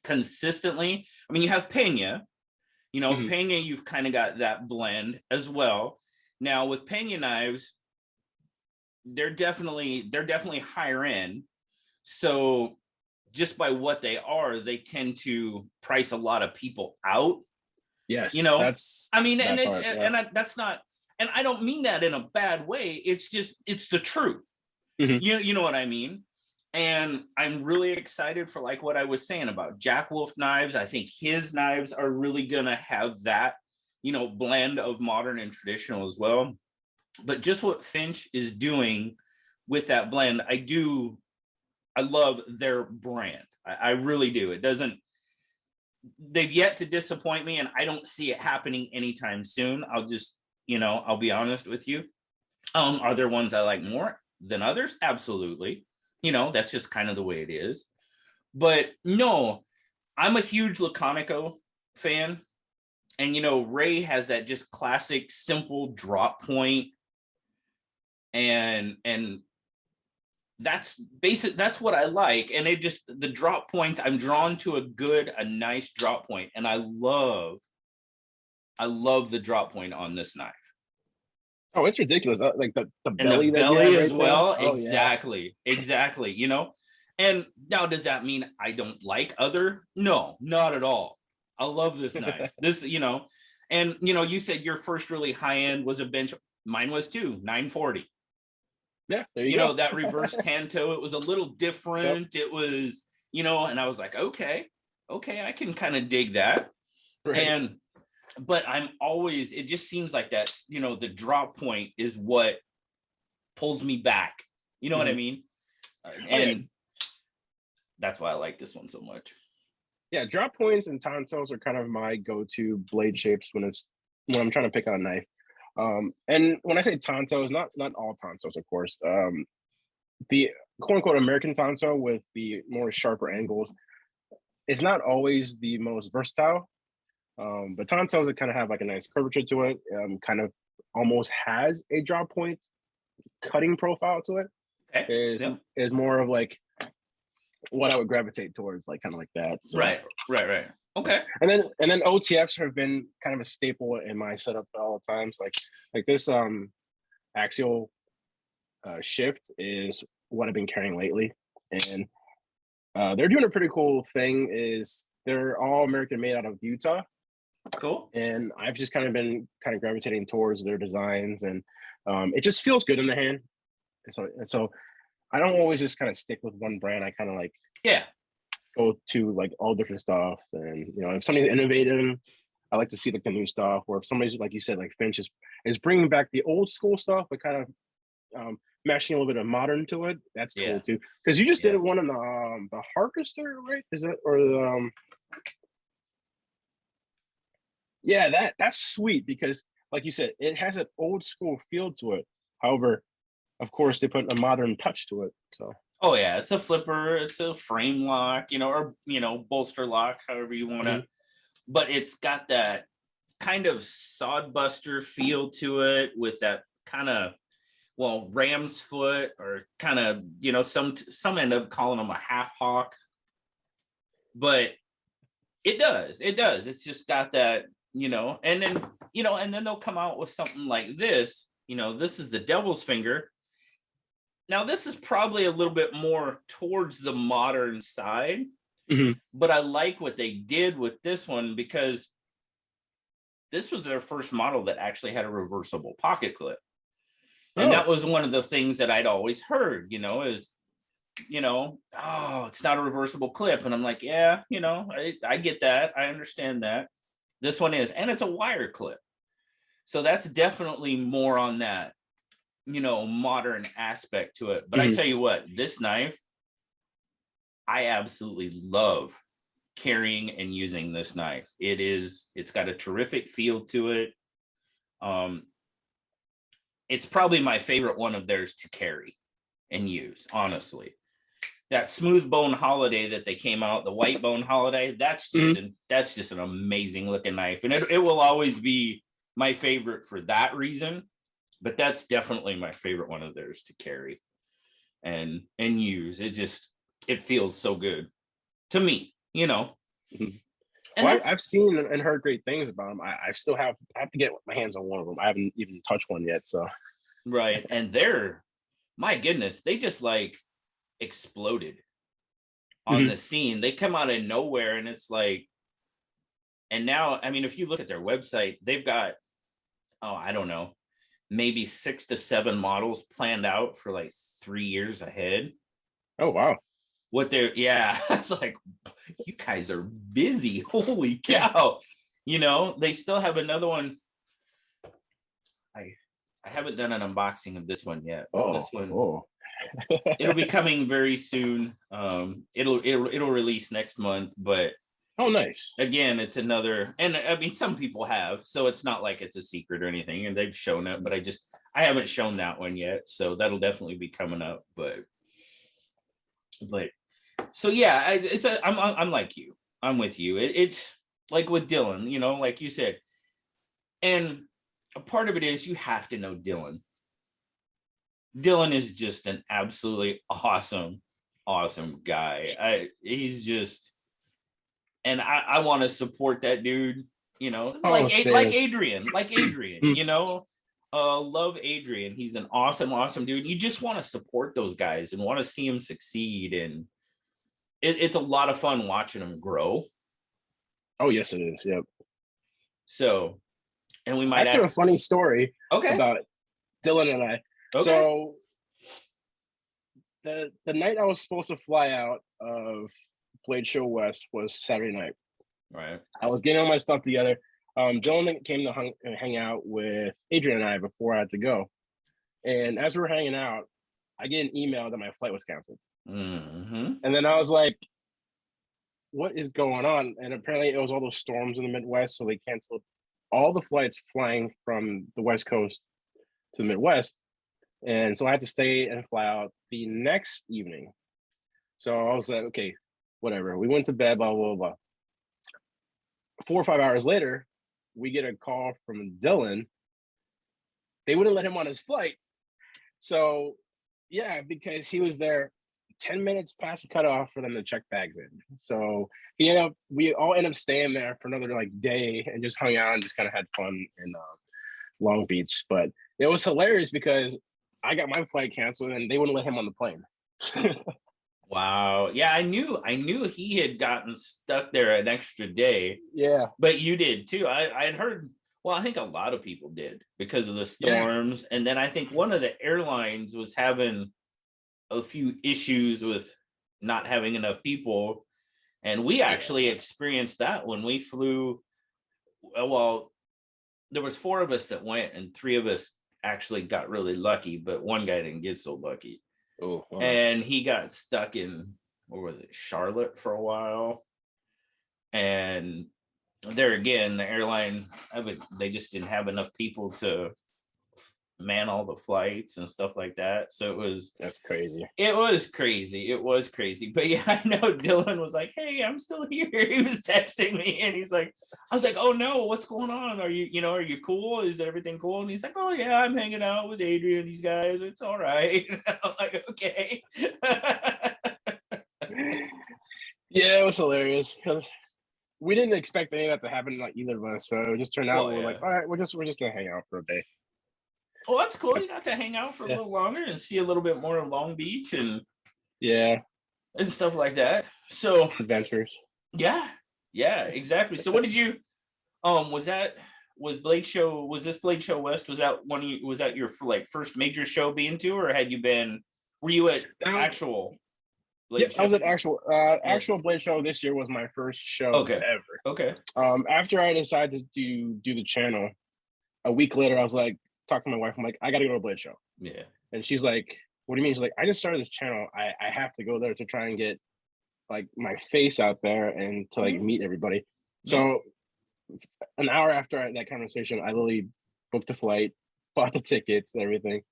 consistently. I mean, you have Pena, mhm. Pena, you've kind of got that blend as well. Now with Pena knives, they're definitely higher end. So just by what they are, they tend to price a lot of people out. You Yes, know, that's I mean, and that it, part. Yeah. and I, that's not, and I don't mean that in a bad way. It's just it's the truth. Mhm. You know what I mean? And I'm really excited for like what I was saying about Jack Wolf knives. I think his knives are really gonna have that, blend of modern and traditional as well. But just what Finch is doing with that blend, I love their brand. I really do. They've yet to disappoint me, and I don't see it happening anytime soon. I'll be honest with you. Are there ones I like more than others? Absolutely. That's just kind of the way it is. But no, I'm a huge Laconico fan. And Ray has that just classic simple drop point, and that's basic. That's what I like. And it just, the drop points, I'm drawn to a nice drop point, and I love the drop point on this knife. Oh, it's ridiculous. Like the And the belly that you have belly as right there. well. Oh yeah. Exactly. And now, does that mean I don't like other? No, not at all. I love this knife. And you said your first really high end was a bench. Mine was too, 940. Yeah, there you go. That reverse Tanto, it was a little Yep. different. It was, and I was like, okay, I can kind of dig that. Right. And but it just seems like that, the drop point is what pulls me back. You know what I Mhm. mean? Oh yeah. And that's why I like this one so much. Yeah, drop points and tantos are kind of my go-to blade shapes when I'm trying to pick out a knife. And when I say tantos, not all tantos, of course. The quote unquote American tanto with the more sharper angles, it's not always the most versatile. But tantos that kind of have like a nice curvature to it, kind of almost has a drop point cutting profile to it. Okay. Is Yep. is more of like what I would gravitate towards, like kind of like that. So Right. Okay. and then OTFs have been kind of a staple in my setup at all times. Like this axial shift is what I've been carrying lately, and they're doing a pretty cool thing. Is they're all American made out of Utah, Cool. and I've just kind of been gravitating towards their designs, and it just feels good in the hand. And so I don't always just kind of stick with one brand. I kind of like Yeah. go to like all different stuff, and if somebody's innovative, I like to see like the new stuff. Or if somebody's like you said, like Finch is bringing back the old school stuff, but kind of mashing a little bit of modern to it. That's Yeah. cool too. Because you just Yeah. did one on the Harvester, right? Is that or the yeah, that's sweet because like you said, it has an old school feel to it. However, of course, they put a modern touch to it. So Oh yeah, it's a flipper, it's a frame lock, or bolster lock, however you want to. mhm. But it's got that kind of sodbuster feel to it with that kind of ram's foot, or kind of some end up calling them a half hawk, but it does it's just got that, and then they'll come out with something like this. This is the devil's finger. Now this is probably a little bit more towards the modern side, Mhm. but I like what they did with this one because this was their first model that actually had a reversible pocket clip. And Oh, that was one of the things that I'd always heard, is, oh, it's not a reversible clip. And I'm like, yeah, I get that. I understand that. This one is, and it's a wire clip. So that's definitely more on that, modern aspect to it. But I mhm. tell you what, this knife, I absolutely love carrying and using this knife. It's got a terrific feel to it. Um, it's probably my favorite one of theirs to carry and use, honestly. That smooth bone holiday that they came out, the white bone holiday, that's just Mhm. an amazing looking knife. And it will always be my favorite for that reason. But that's definitely my favorite one of theirs to carry and use. It feels so good to me, Mhm. and Well, that's I've seen and heard great things about them. I have to get my hands on one of them. I haven't even touched one yet. So, right. And my goodness, they just like exploded on mhm. the scene. They come out of nowhere, and it's like, and now, I mean, if you look at their website, they've got, oh, I don't know, maybe 6 to 7 models planned out for like 3 years ahead. Oh wow, Yeah, it's like, you guys are busy. Holy cow. They still have another one. I I haven't done an unboxing of this one yet, but oh this one, oh, it'll be coming very soon. It'll release next month, but oh nice. again, it's another, and I mean, some people have, so it's not like it's a secret or anything, and they've shown it, but I haven't shown that one yet, so that'll definitely be coming up. But so yeah, I'm like you. I'm with you. It's like with Dylan, like you said, and a part of it is you have to know Dylan. Dylan is just an absolutely awesome guy. He's just, and I want to support that dude. Oh, Like same. Adrian, Mm. love Adrian. He's an awesome dude. You just want to support those guys and want to see him succeed, and it's a lot of fun watching him grow. Oh yes, it is. Yep. So, and we I might actually have act. a funny story Okay. about Dylan and I. Okay. So the night I was supposed to fly out of Blade Show West was Saturday night. Right. I was getting all my stuff together. Dylan came to hang out with Adrian and I before I had to go. And as we were hanging out, I get an email that my flight was canceled. Mm-hmm. And then I was like, what is going on? And apparently it was all those storms in the Midwest. So they canceled all the flights flying from the West Coast to the Midwest. And so I had to stay and fly out the next evening. So I was like, okay, whatever. We went to bed, blah, blah, blah. 4 or 5 hours later, we get a call from Dylan. They wouldn't let him on his flight. So, yeah, because he was there 10 minutes past the cutoff for them to check bags in. So we all ended up staying there for another like day and just hung out and just kind of had fun in Long Beach. But it was hilarious because I got my flight canceled and they wouldn't let him on the plane. Wow. Yeah, I knew he had gotten stuck there an extra day, Yeah, but you did too. I'd heard, well, I think a lot of people did because of the yeah, storms. And then I think one of the airlines was having a few issues with not having enough people. And we yeah. actually experienced that when we flew. Well, there was four of us that went, and three of us actually got really lucky, but one guy didn't get so lucky. Oh, wow. And he got stuck in, what was it, Charlotte for a while. And there again, the airline, they just didn't have enough people to man all the flights and stuff like that. So That's crazy. it was crazy. It was crazy. But yeah, I know Dylan was like, "Hey, I'm still here." He was texting me and he's like, I was like, "Oh no, what's going on? Are are you cool? Is everything cool?" And he's like, "Oh yeah, I'm hanging out with Adrian and these guys. It's all right." I'm like, "Okay." Yeah, it was hilarious because we didn't expect any of that to happen, like either of us. So it just turned out Well, we were like, yeah. all right, we're just gonna hang out for a day. Well, that's cool. You got to hang out for a Yeah, little longer and see a little bit more of Long Beach yeah, and stuff like that. So adventures. yeah, yeah, exactly. So what did you was that was Blade Show was this Blade Show West? Was that one of you was that your like first major show being to, or had you been were you at Now, actual yeah, Blade I Show? was at actual Yeah. actual Blade Show this year was my first show Okay. ever. Okay. After I decided to do the channel, a week later, I was like, talking to my wife, I'm like, I gotta go to a Blade Show. Yeah. And she's like, what do you mean? She's like, I just started this channel. I have to go there to try and get like my face out there and to like Mhm. meet everybody. Yeah. So an hour after that conversation, I literally booked a flight, bought the tickets and everything.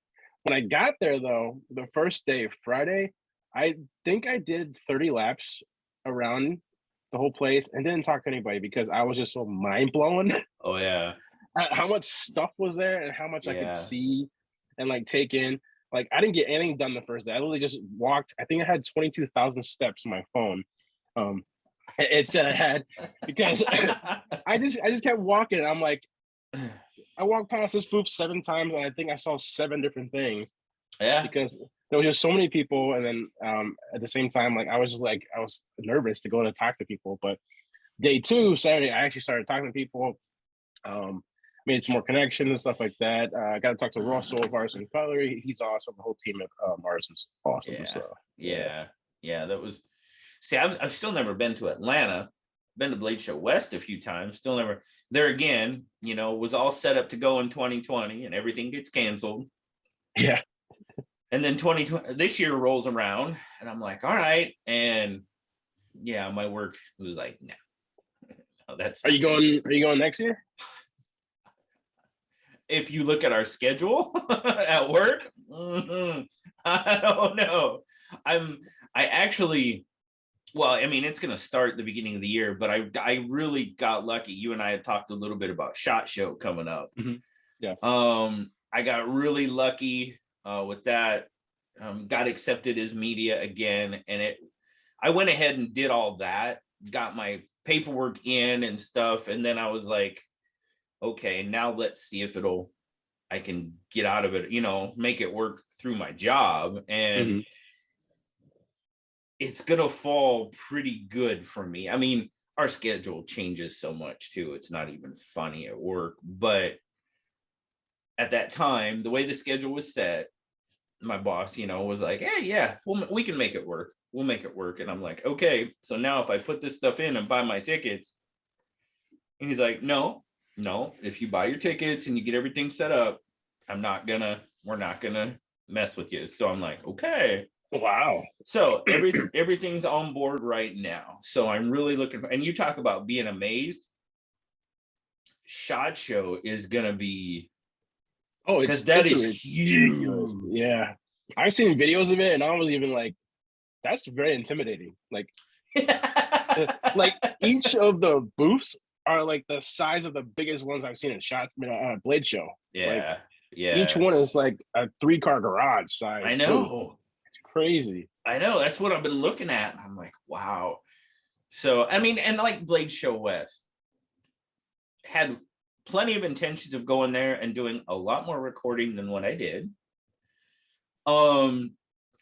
When I got there though, the first day, Friday, I think I did 30 laps around the whole place and didn't talk to anybody because I was just so mind blown Oh yeah. at how much stuff was there and how much I could Yeah. see and like take in. Like I didn't get anything done the first day. I literally just walked. I think I had 22,000 steps on my phone. Um, it said I had because I just kept walking. And I'm like, I walked past this booth 7 times, and I think I saw 7 different things Yeah. because there was just so many people. And then at the same time, like I was just like I was nervous to go to talk to people. But day two, Saturday, I actually started talking to people. Um, Made some more connections and stuff like that. I got to talk to Russell of Arson Cutlery. He's awesome. The whole team at Arson's awesome. Yeah. So yeah, Yeah. Yeah. That was see, I've still never been to Atlanta. Been to Blade Show West a few times. Still never there again, was all set up to go in 2020 and everything gets canceled. yeah. And then 2020 this year rolls around and I'm like, all right. And yeah, my work was like, no, that's Are you going? Are you going next year? if you look at our schedule at work, I don't know. I'm I actually well, I mean, it's going to start the beginning of the year, but I really got lucky. You and I had talked a little bit about SHOT Show coming up. Mm-hmm. Yes. I got really lucky with that. Got accepted as media again, and I went ahead and did all that, got my paperwork in and stuff, and then I was like, okay, now let's see if I can get out of it, make it work through my job, and Mm-hmm. it's gonna fall pretty good for me. I mean, our schedule changes so much too. It's not even funny at work. But at that time, the way the schedule was set, my boss, was like, "Hey, yeah, we can make it work. We'll make it work." And I'm like, "Okay." So now if I put this stuff in and buy my tickets, and he's like, "No, no. If you buy your tickets and you get everything set up, we're not gonna mess with you." So I'm like, "Okay." Wow. So everything's on board right now. So I'm really looking for, and you talk about being amazed. SHOT Show is gonna be Oh, because it's that it's is ridiculous. huge. Yeah, I've seen videos of it, and I was even like, that's very intimidating. Like each of the booths are like the size of the biggest ones I've seen at Blade Show. Like Yeah, each yeah. one is like a 3-car garage size I booth. know. It's crazy. I know. That's what I've been looking at. I'm like, wow. So I mean, and like Blade Show West had plenty of intentions of going there and doing a lot more recording than what I did. Um,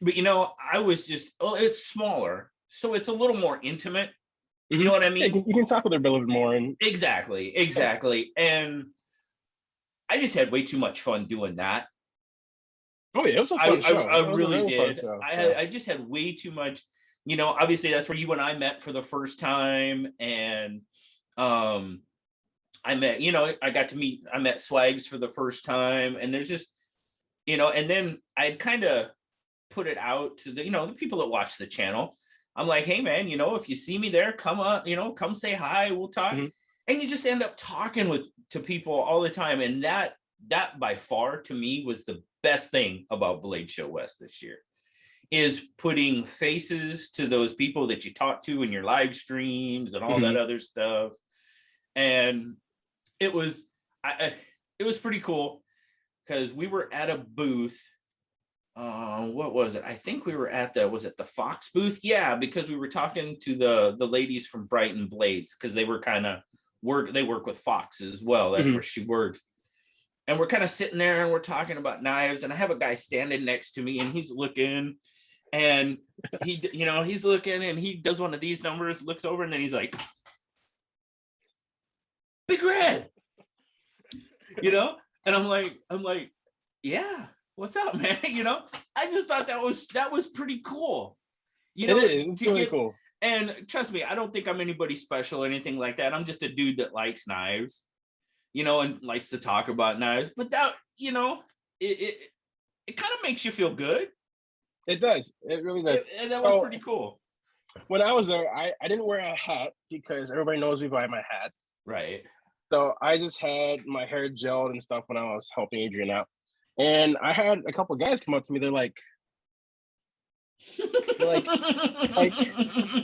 but I was just, oh, it's smaller, so it's a little more intimate. You Mhm. know what I Yeah, mean? you can talk with her a little bit more, and Exactly. And I just had way too much fun doing that. oh yeah, it was a I, fun I, show. I It was a really very fun did. show. So I just had way too much, obviously that's where you and I met for the first time. And I met, I met Swags for the first time. And there's just, and then I'd kind of put it out to the people that watch the channel. I'm like, hey man, if you see me there, come up, come say hi, we'll talk. mhm. And you just end up talking to people all the time. And that by far to me was the best thing about Blade Show West this year, is putting faces to those people that you talk to in your live streams and all that Mhm. other stuff. And it was it was pretty cool because we were at a booth. What was it? I think we were at the Fox booth? Yeah, because we were talking to the ladies from Brighton Blades, because they were kind of they work with Fox as well. That's Mhm. where she works. And we're kind of sitting there and we're talking about knives. And I have a guy standing next to me and he's looking, and he's looking and he does one of these numbers, looks over, and then he's like, Big Red, and I'm like, yeah, what's up, man? I just thought that was pretty cool, It is. It's to really get. cool. And trust me, I don't think I'm anybody special or anything like that. I'm just a dude that likes knives, and likes to talk about knives. But that, it kind of makes you feel good. It does. It really does. And that was So pretty cool. when I was there, I didn't wear a hat because everybody knows me by my hat. Right. So I just had my hair gelled and stuff when I was helping Adrian out. And I had a couple of guys come up to me. They're like,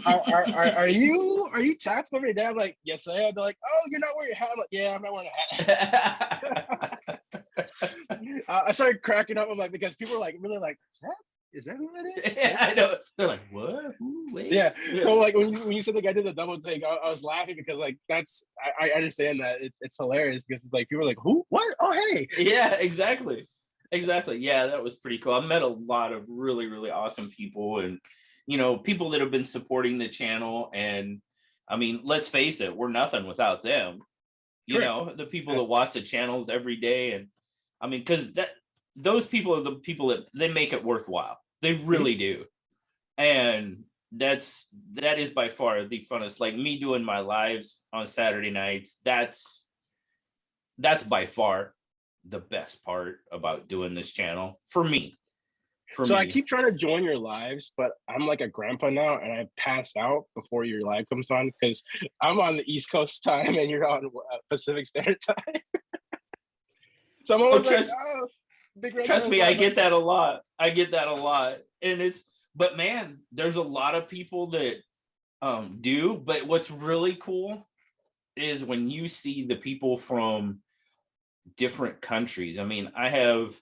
are you taxed over your dad? I'm like, yes, I am. They're like, oh, you're not wearing a hat. I'm like, yeah, I'm not wearing a hat. I started cracking up. I'm like, because people are like, really like, is that who that is? Yeah, I know. They're like, what? Who? Wait. Yeah. So like when you said the guy did the double take, I was laughing because like I understand that it's hilarious because it's like people are like, who? What? Oh hey. Yeah, exactly. Yeah, that was pretty cool. I met a lot of really, really awesome people, and people that have been supporting the channel. And I mean, let's face it, we're nothing without them. Correct. The people that watch the channels every day. And I mean, because those people are the people that they make it worthwhile. They Mhm. really do. And that is by far the funnest. Like me doing my lives on Saturday nights, that's by far the best part about doing this channel for me. So I keep trying to join your lives, but I'm like a grandpa now, and I pass out before your live comes on because I'm on the East Coast time and you're on Pacific Standard Time. So I'm Oh, always like, oh, Big Red trust does me, I live. get that a lot. And but man, there's a lot of people that do. But what's really cool is when you see the people from different countries. I mean, I have,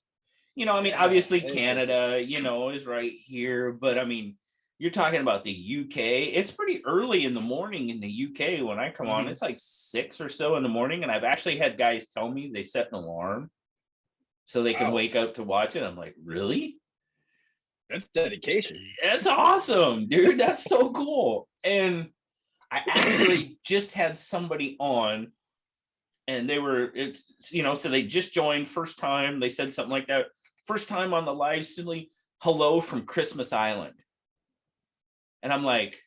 obviously Canada, is right here. But I mean, you're talking about the UK. It's pretty early in the morning in the UK when I come on. Mhm. It's like 6 or so in the morning. And I've actually had guys tell me they set an alarm so they can Wow, wake up to watch it. I'm like, really? that's dedication. That's awesome, dude. That's so cool. And I actually just had somebody on, and so they just joined first time. They said something like that. First time on the live, silly hello from Christmas Island. And I'm like,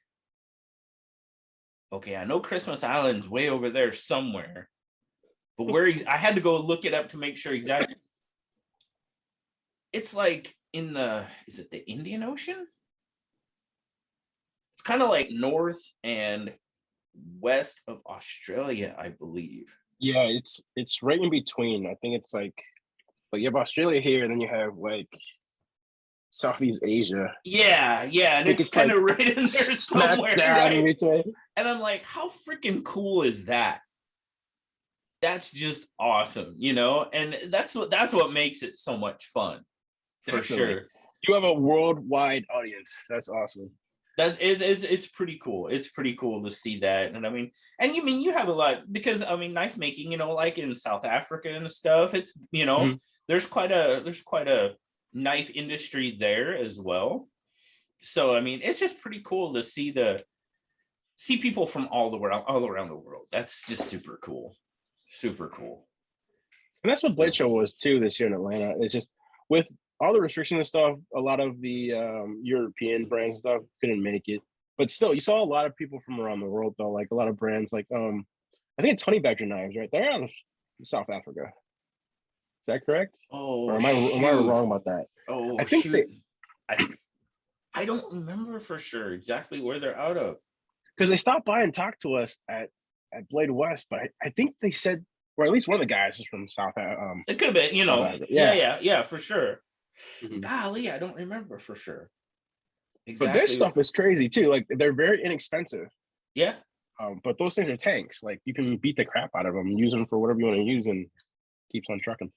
okay, I know Christmas Island's way over there somewhere, but I had to go look it up to make sure exactly. It's like is it the Indian Ocean? It's kind of like north and west of Australia, I believe. Yeah, it's right in between. I think it's like you have Australia here, and then you have like Southeast Asia. Yeah, I and think it's it's kind like of right in there smack somewhere, dab in right? between. And I'm like, how freaking cool is that? That's just awesome, and that's what makes it so much fun, for Definitely. sure. You have a worldwide audience. That's awesome. It's pretty cool. It's pretty cool to see that. And I mean, you have a lot, because I mean, knife making, like in South Africa and stuff, it's Mhm. there's quite a knife industry there as well. So I mean, it's just pretty cool to see people from all around the world. That's just super cool. Super cool. And that's what Blade Show was too this year in Atlanta. It's just with all the restrictions and stuff, a lot of the European brands and stuff couldn't make it. But still, you saw a lot of people from around the world though, like a lot of brands like I think it's Honey Badger knives, right? They're out of South Africa. Is that correct? Oh, or am I wrong about that? Oh, I think shoot. I don't remember for sure exactly where they're out of. Because they stopped by and talked to us at Blade West, but I think they said, or at least one of the guys is from South. It could have been, you know. Yeah, for sure. Mm-hmm. Golly, I don't remember for sure. Exactly. But this stuff is crazy too. Like they're very inexpensive. Yeah. But those things are tanks. Like you can beat the crap out of them, use them for whatever you want to use, and keeps on trucking.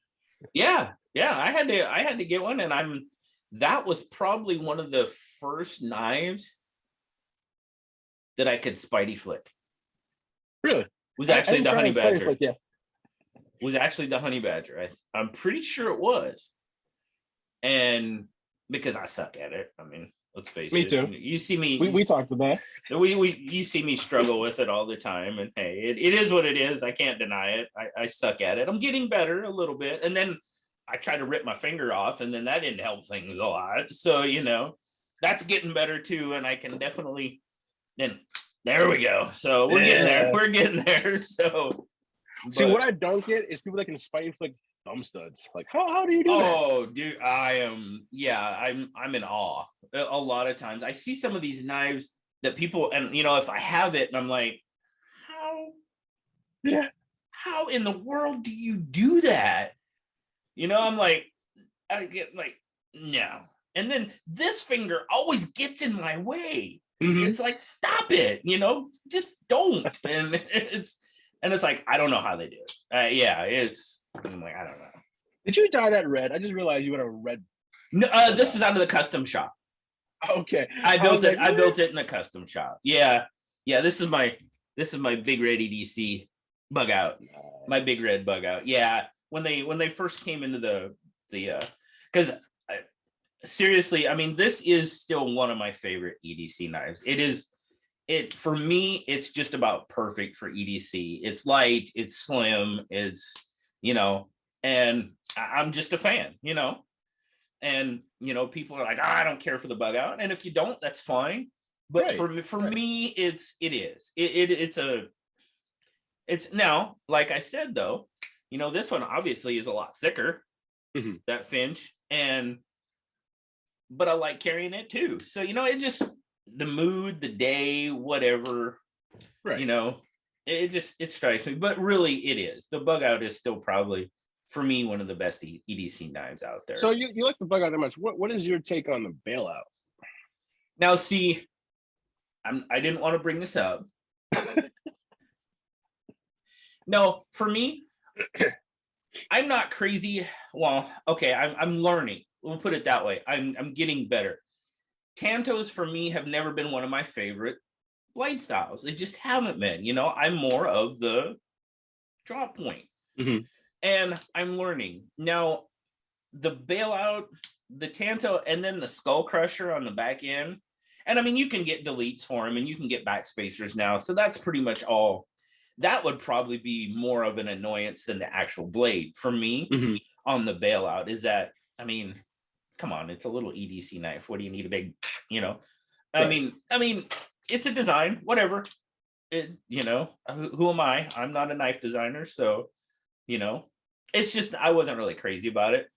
Yeah. I had to get one, and that was probably one of the first knives that I could Spidey flick. Really? Was actually the Honey Badger. Flick, yeah. Was actually the Honey Badger. I'm pretty sure it was. And because I suck at it. I mean, let's face it. Me too. You see me. We talked about that. You see me struggle with it all the time. And hey, it is what it is. I can't deny it. I suck at it. I'm getting better a little bit. And then I tried to rip my finger off, and then that didn't help things a lot. So, you know, that's getting better too. And I can definitely then there we go. So we're getting there. We're getting there. So see, what I don't get is people that can Spidey flick thumb studs. Like, how do you do that? Oh, dude, I'm in awe. A lot of times I see some of these knives that people, and you know, if I have it and I'm like, how in the world do you do that? You know, I'm like, I get like, no. And then this finger always gets in my way. Mm-hmm. It's like, stop it, you know, just don't. And it's like, I don't know how they do it. I'm like, I don't know. Did you dye that red? I just realized you had a red. No, this is out of the custom shop. Okay. I built it in the custom shop. Yeah. This is my BigRedEDC bug out. Nice. My Big Red bug out. Yeah. When they first came into because seriously, I mean, this is still one of my favorite EDC knives. For me, it's just about perfect for EDC. It's light, it's slim, it's, you know, and I'm just a fan, you know, and, you know, people are like, I don't care for the bug out. And if you don't, that's fine. But for me, it's now, like I said, though, you know, this one obviously is a lot thicker, that Finch, but I like carrying it too. So, you know, it just, the mood, the day, whatever, you know, it strikes me. But really, it is. The bug out is still probably, for me, one of the best EDC knives out there. So you like the bug out that much. What is your take on the bailout? Now, see, I didn't want to bring this up. No, for me, I'm not crazy. Well, okay, I'm learning. We'll put it that way. I'm getting better. Tantos for me have never been one of my favorite blade styles. They just haven't been. You know, I'm more of the drop point. Mm-hmm. And I'm learning. Now, the bailout, the Tanto, and then the Skull Crusher on the back end. And I mean, you can get deletes for them and you can get backspacers now. So that's pretty much all. That would probably be more of an annoyance than the actual blade for me on the bailout. Is that, I mean, come on, it's a little EDC knife. What do you need a big, you know? I mean, it's a design, whatever. You know, who am I? I'm not a knife designer, so, you know, it's just, I wasn't really crazy about it.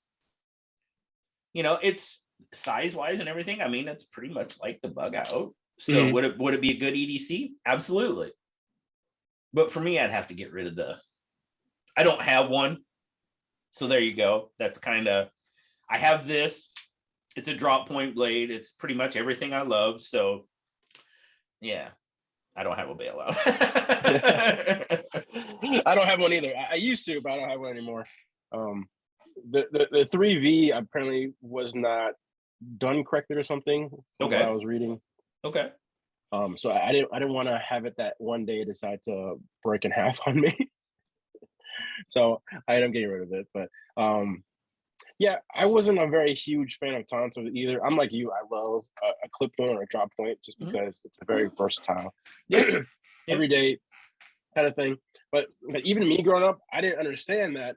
You know, it's size-wise and everything. I mean, it's pretty much like the bug out. So would it be a good EDC? Absolutely. But for me, I'd have to get rid of I don't have one. So there you go. That's kind of, I have this. It's a drop point blade. It's pretty much everything I love. So yeah, I don't have a bailout. I don't have one either. I used to, but I don't have one anymore. The 3V apparently was not done correctly or something. Okay. What I was reading. Okay. So I didn't want to have it that one day decide to break in half on me. So I ended up getting rid of it. But Yeah, I wasn't a very huge fan of Tanto either. I'm like you. I love a clip point or a drop point just Mhm. because it's a very versatile, Yeah. Yeah. everyday kind of thing. But even me growing up, I didn't understand that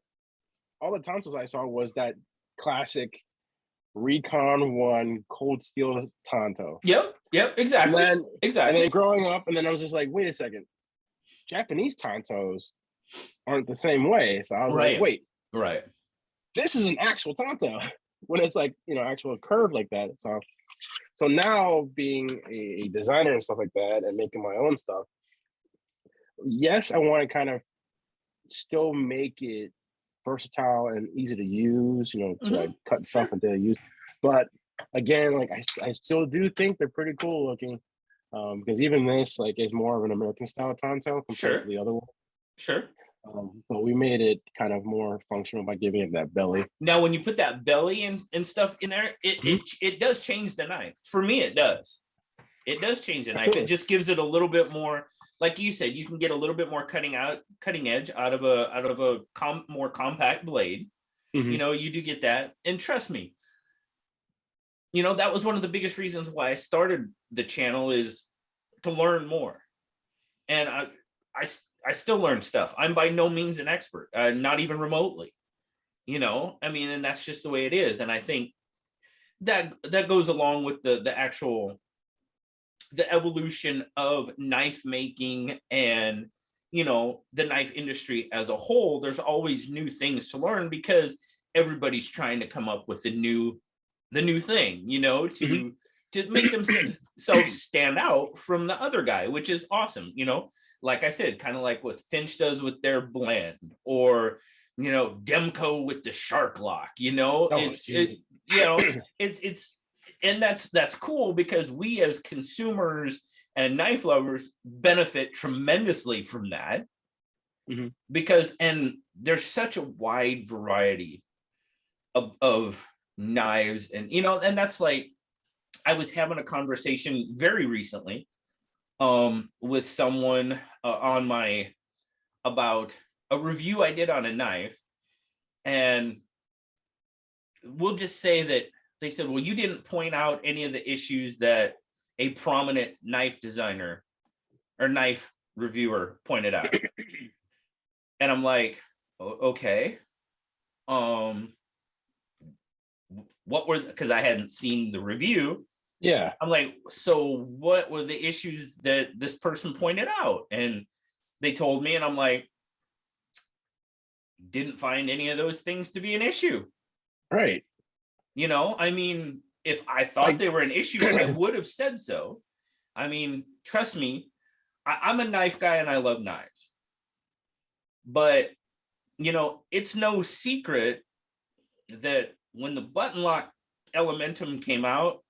all the Tantos I saw was that classic Recon One Cold Steel Tanto. Yep. Yep. And Exactly. then and then Exactly. growing up, and then I was just like, wait a second, Japanese Tantos aren't the same way. So I was like, Right. wait, Right. this is an actual Tanto when it's like actual curve like that. So now being a designer and stuff like that and making my own stuff, yes, I want to kind of still make it versatile and easy to use, to like Mhm. cut stuff Sure. into use. But again, like I still do think they're pretty cool looking. Because even this like is more of an American style Tonto compared to Sure. the other one. Sure. But we made it kind of more functional by giving it that belly. Now, when you put that belly and stuff in there, Mhm. it does change the knife. For me, it does. It does change the knife. It Absolutely. just gives it a little bit more, like you said, you can get a little bit more cutting edge out of a more compact blade. Hmm. You do get that. And trust me, that was one of the biggest reasons why I started the channel, is to learn more. And I, I still learn stuff. I'm by no means an expert, not even remotely. And that's just the way it is. And I think that goes along with the actual the evolution of knife making and the knife industry as a whole. There's always new things to learn because everybody's trying to come up with the new thing, Hmm. to make themselves stand out from the other guy, which is awesome. Like I said, kind of like what Finch does with their blend, or Demco with the shark lock. Oh, It's jeez. it's and that's cool because we as consumers and knife lovers benefit tremendously from that, Hmm. because and there's such a wide variety of knives, and that's like, I was having a conversation very recently with someone on my about a review I did on a knife, and we'll just say that they said, well, you didn't point out any of the issues that a prominent knife designer or knife reviewer pointed out. And I'm like, okay, um, what were, because I hadn't seen the review. Yeah. I'm like, so what were the issues that this person pointed out? And they told me, and I'm like, didn't find any of those things to be an issue. Right. If I thought Like. they were an issue, I would have said so. Trust me, I'm a knife guy and I love knives. But, it's no secret that when the button lock Elementum came out,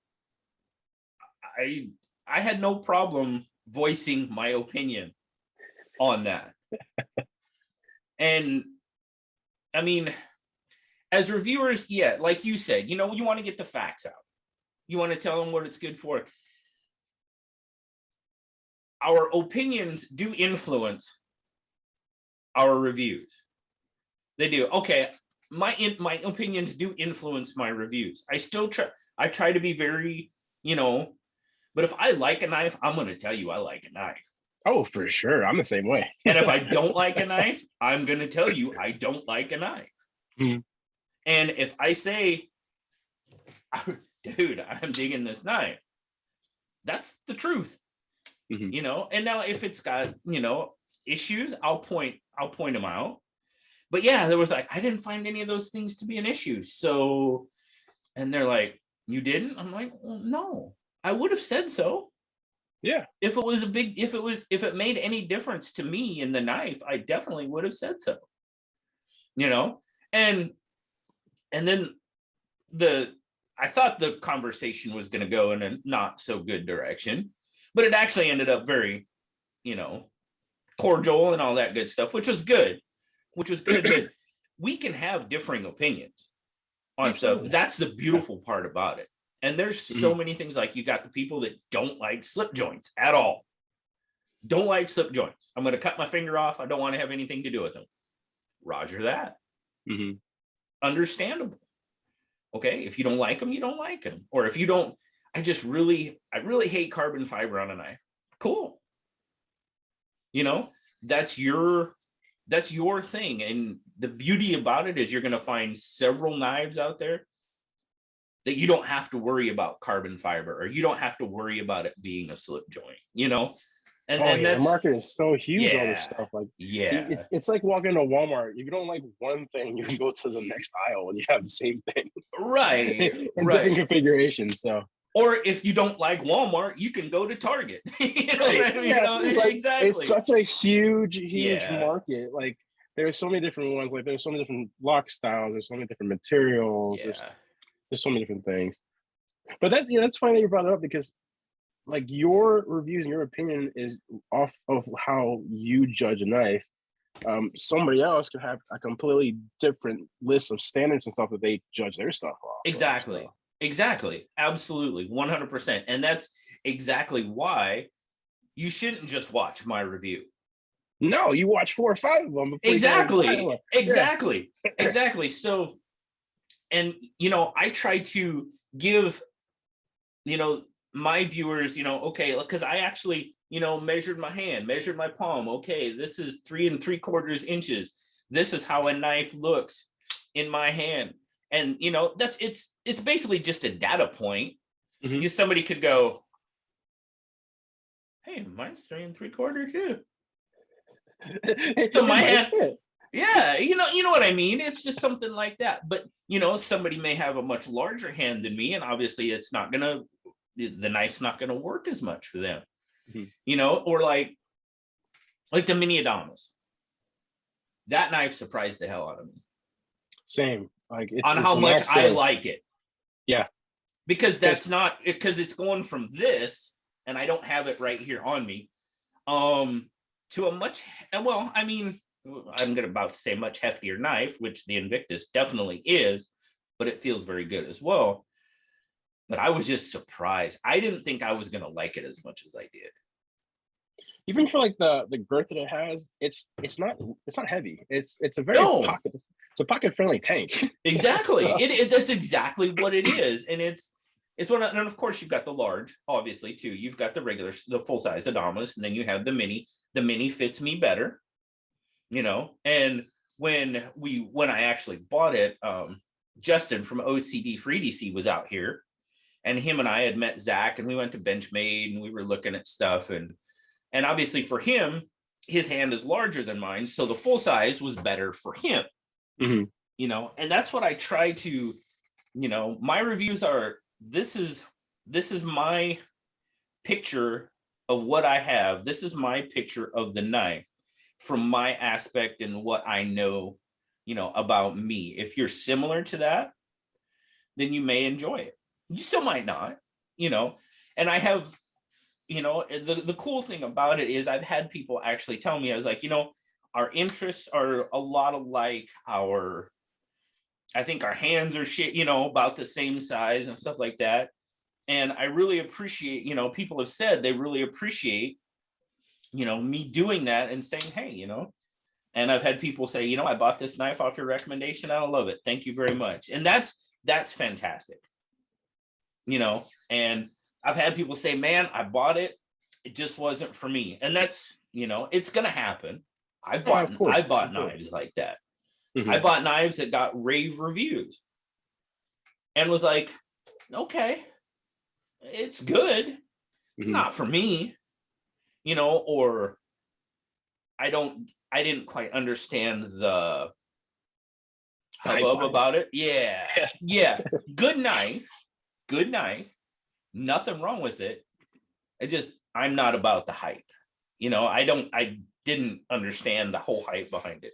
I had no problem voicing my opinion on that. And I mean, as reviewers, yeah, like you said, you want to get the facts out. You want to tell them what it's good for. Our opinions do influence our reviews. They do. Okay, my opinions do influence my reviews. I try to be very, but if I like a knife, I'm going to tell you I like a knife. Oh, for sure. I'm the same way. And if I don't like a knife, I'm going to tell you I don't like a knife. Mhm. And if I say, dude, I'm digging this knife, that's the truth. Mhm. And now if it's got, issues, I'll point them out. But yeah, there was like, I didn't find any of those things to be an issue. So, and they're like, you didn't? I'm like, well, no, I would have said so. Yeah. If it made any difference to me in the knife, I definitely would have said so. And then I thought the conversation was going to go in a not so good direction, but it actually ended up very, cordial and all that good stuff, which was good. But we can have differing opinions on stuff. Absolutely. That's the Yeah. beautiful part about it. And there's so Mhm. many things, like you got the people that don't like slip joints at all. Don't like slip joints. I'm going to cut my finger off. I don't want to have anything to do with them. Roger that. Mhm. Understandable. Okay, if you don't like them, you don't like them. Or if you don't, I really hate carbon fiber on a knife. Cool. You know, that's your thing. And the beauty about it is you're going to find several knives out there that you don't have to worry about carbon fiber, or you don't have to worry about it being a slip joint, you know? And The that's, market is so huge. All this yeah, stuff, like yeah, it's like walking into Walmart. If you don't like one thing, you can go to the next aisle and you have the same thing right, in different right. configurations. So Or if you don't like Walmart, you can go to Target. You know right, what I mean? You yeah, know, like it's exactly. such a huge Yeah, market. Like there's so many different ones. Like there's so many different lock styles. There's so many different materials. yeah, There's so many different things. But that's funny that you brought it up because like your reviews and your opinion is off of how you judge a knife. Somebody else could have a completely different list of standards and stuff that they judge their stuff off of. exactly. So. Exactly. Absolutely. 100%. And that's exactly why you shouldn't just watch my review. No, you watch 4 or 5 of them before you Exactly. Yeah. Exactly. So, and, you know, I try to give, you know, my viewers, you know, okay, because I actually, you know, measured my hand, measured my palm. Okay, this is 3 3/4 inches. This is how a knife looks in my hand. And, you know, it's basically just a data point. Mhm. Somebody could go, hey, mine's 3 3/4 too. So It my might hand, fit. yeah, you know what I mean? It's just something like that. But, you know, somebody may have a much larger hand than me, and obviously it's not gonna, the knife's not gonna work as much for them. Mhm. You know, or like the mini Adamas. That knife surprised the hell out of me Same. Like on how it's a much I natural. like it. Yeah. Because Because that's not, because it's going from this, and I don't have it right here on me, to a much, well, I mean, I'm gonna about to say much heftier knife, which the Invictus definitely is, but it feels very good as well. But I was just surprised. I didn't think I was gonna like it as much as I did. even for like the girth that it has, it's not heavy. It's a very No, pocket. It's a pocket friendly tank. exactly. So, That's exactly what it is, and it's one. And of course, you've got the large, obviously, too. You've got the regular, the full size Adamas, and then you have the mini. The mini fits me better, you know. And when I actually bought it, Justin from OCD for EDC was out here, and him and I had met Zach, and we went to Benchmade, and we were looking at stuff, and obviously for him, his hand is larger than mine, so the full size was better for him. mhm. You know, and that's what I try to, you know, my reviews are, this is my picture of what I have. This is my picture of the knife from my aspect and what I know, you know, about me. If you're similar to that, then you may enjoy it. You still might not, you know. And I have, you know, the cool thing about it is I've had people actually tell me, I was like, you know, our interests are a lot alike. I think our hands are shit, you know, about the same size and stuff like that. And I really appreciate, you know, people have said they really appreciate, you know, me doing that and saying, hey, you know, and I've had people say, you know, I bought this knife off your recommendation. I love it. Thank you very much. And that's fantastic, you know. And I've had people say, man, I bought it. It just wasn't for me. And that's, you know, it's going to happen. Oh, of I course, bought of course. knives like that. I Mhm. bought knives that got rave reviews and was like, okay, it's good. Mhm. Not for me, you know, or I didn't quite understand the The hype hubbub behind it. about it. Yeah. Yeah. Yeah. Good knife. Good knife. Nothing wrong with it. I'm not about the hype. You know, I didn't understand the whole hype behind it.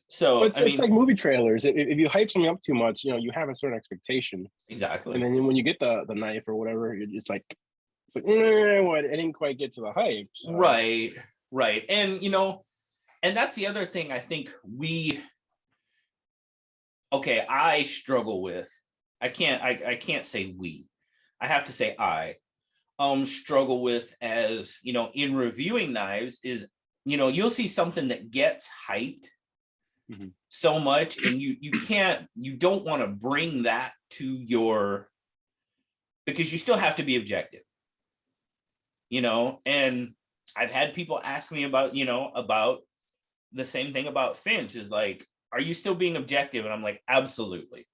But So, I it's mean, like movie trailers. If you hype something up too much, you have a certain expectation, and exactly. then when you get the knife or whatever, it's like what? I didn't quite get to the hype. So. Right. Right. And, you know, and that's the other thing I think I struggle with. I can't say we. I have to say I struggle with, as in reviewing knives, is you'll see something that gets hyped so much, and you don't want to bring that to your, because you still have to be objective, and I've had people ask me about, about the same thing about Finch, is like, are you still being objective? And I'm like, absolutely.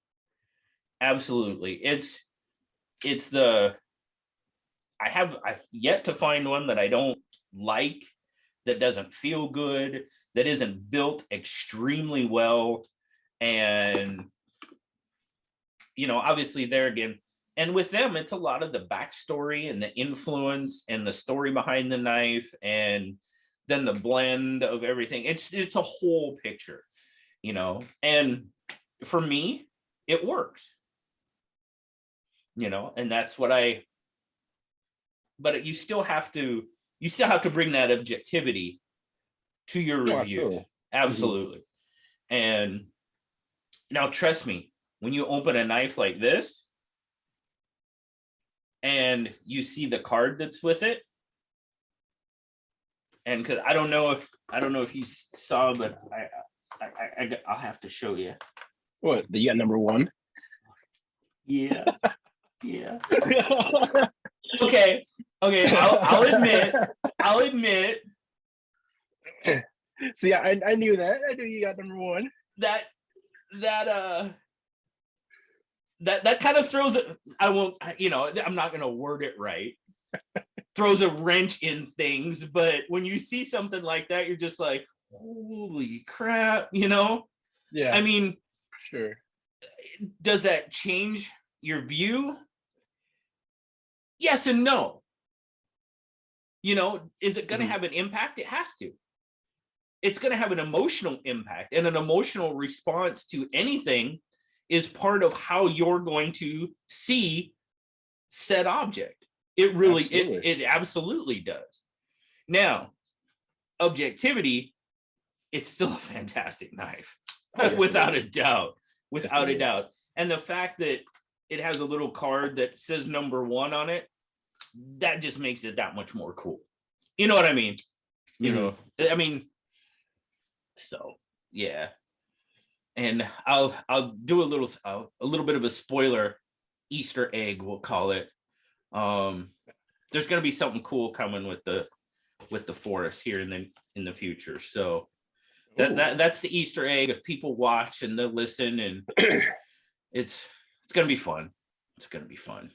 It's I've yet to find one that I don't like, that doesn't feel good, that isn't built extremely well. And, obviously there again, and with them, it's a lot of the backstory and the influence and the story behind the knife, and then the blend of everything. It's a whole picture, and for me, it works, and that's what but you still have to bring that objectivity to your reviews. Absolutely. And now, trust me, when you open a knife like this and you see the card that's with it, and because I don't know if you saw, but I'll have to show you. What, you got number 1? Yeah. Okay. I'll admit. See, I knew that. I knew you got number 1. That kind of throws it. I'm not going to word it right. Throws a wrench in things, but when you see something like that, you're just like, holy crap, Yeah. I mean, sure. Does that change your view? Yes and no. Is it going to have an impact? It has to. It's going to have an emotional impact, and an emotional response to anything is part of how you're going to see said object. It really, it absolutely does. Now, objectivity, it's still a fantastic knife, without a doubt, And the fact that it has a little card that says number 1 on it, that just makes it that much more cool. You know what I mean? So yeah. And I'll do a little bit of a spoiler, Easter egg, we'll call it. There's going to be something cool coming with the forest here in the future. So that's the Easter egg. If people watch and they'll listen, and it's going to be fun. It's going to be fun.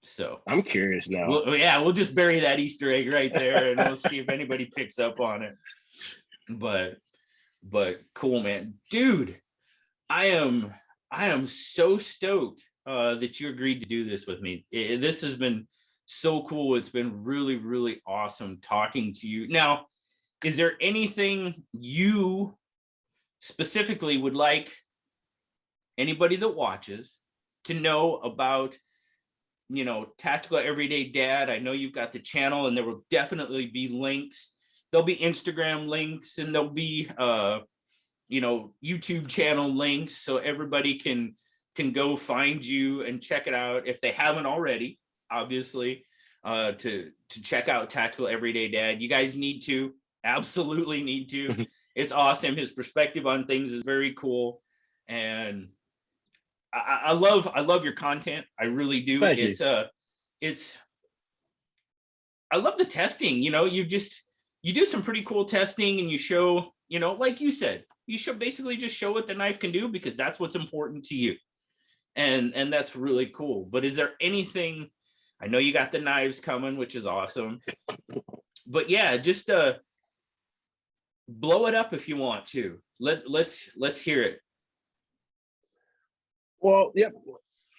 So I'm curious now. We'll just bury that Easter egg right there, and we'll see if anybody picks up on it. But cool, man, dude. I am so stoked that you agreed to do this with me. This has been so cool. It's been really, really awesome talking to you. Now, is there anything you specifically would like anybody that watches to know about, Tactical Everyday Dad? I know you've got the channel, and there will definitely be links. There'll be Instagram links, and there'll be YouTube channel links, so everybody can go find you and check it out if they haven't already, obviously, to check out Tactical Everyday Dad. You guys absolutely need to. It's awesome. His perspective on things is very cool, and I love your content. I really do. Thank you. I love the testing. You do some pretty cool testing, and you show, like you said, you basically just show what the knife can do, because that's what's important to you, and that's really cool. But is there anything? I know you got the knives coming, which is awesome, but yeah, just blow it up if you want to. Let's hear it. Well, yep.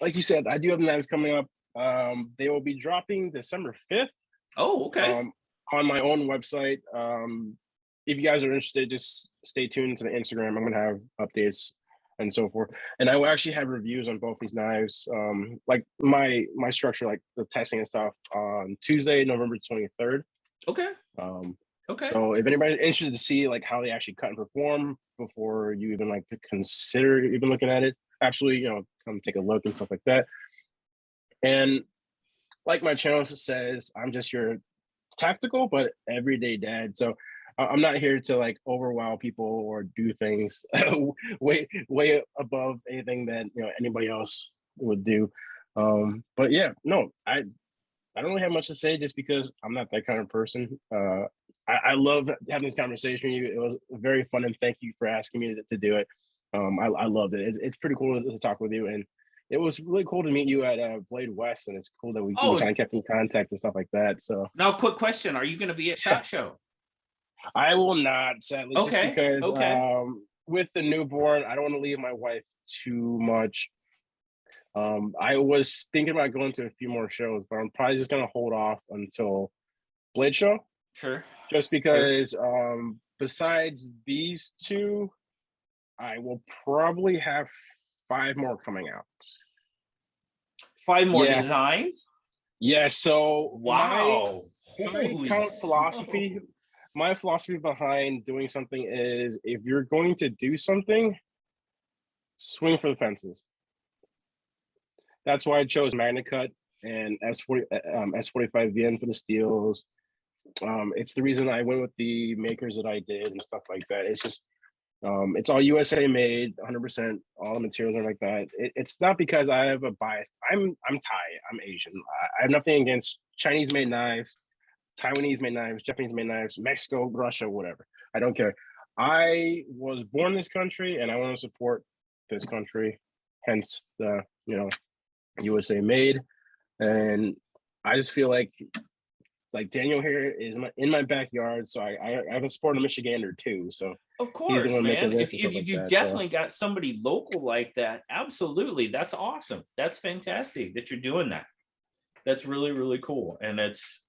Like you said, I do have the knives coming up. They will be dropping December 5th. Oh, okay. On my own website. If you guys are interested, just stay tuned to the Instagram. I'm going to have updates and so forth. And I will actually have reviews on both these knives. Like my structure, like the testing and stuff, on Tuesday, November 23rd. Okay. Okay. So if anybody's interested to see like how they actually cut and perform before you even like consider even looking at it, absolutely, come take a look and stuff like that. And like my channel says, I'm just your tactical but everyday dad. So I'm not here to like overwhelm people or do things way above anything that anybody else would do. But yeah, no, I don't really have much to say just because I'm not that kind of person. I love having this conversation with you. It was very fun, and thank you for asking me to do it. I loved it. It's pretty cool to talk with you, and it was really cool to meet you at Blade West, and it's cool that we Oh, kind of kept in contact and stuff like that. So now quick question. Are you going to be at SHOT Show? I will not, sadly, just Okay. because Okay. with the newborn, I don't want to leave my wife too much. I was thinking about going to a few more shows, but I'm probably just gonna hold off until Blade Show, Sure. just Sure. because besides these two, I will probably have 5 more coming out. 5 more Yeah, designs? yeah. So Wow. my Holy current philosophy, smoke. my philosophy behind doing something is if you're going to do something, swing for the fences. That's why I chose Magna Cut and S45VN for the steels. It's the reason I went with the makers that I did and stuff like that. It's just it's all USA made, 100%. All the materials are like that. It's not because I have a bias. I'm Thai. I'm Asian. I have nothing against Chinese made knives, Taiwanese made knives, Japanese made knives, Mexico, Russia, whatever. I don't care. I was born in this country, and I want to support this country. Hence the USA made. And I just feel like Daniel here is in my backyard, so I have a support a Michigander too. So Of he's the course, one making man. this If, and if stuff like you that. So definitely got somebody local like that, absolutely. That's awesome. That's fantastic that you're doing that. That's really, really cool. And it's,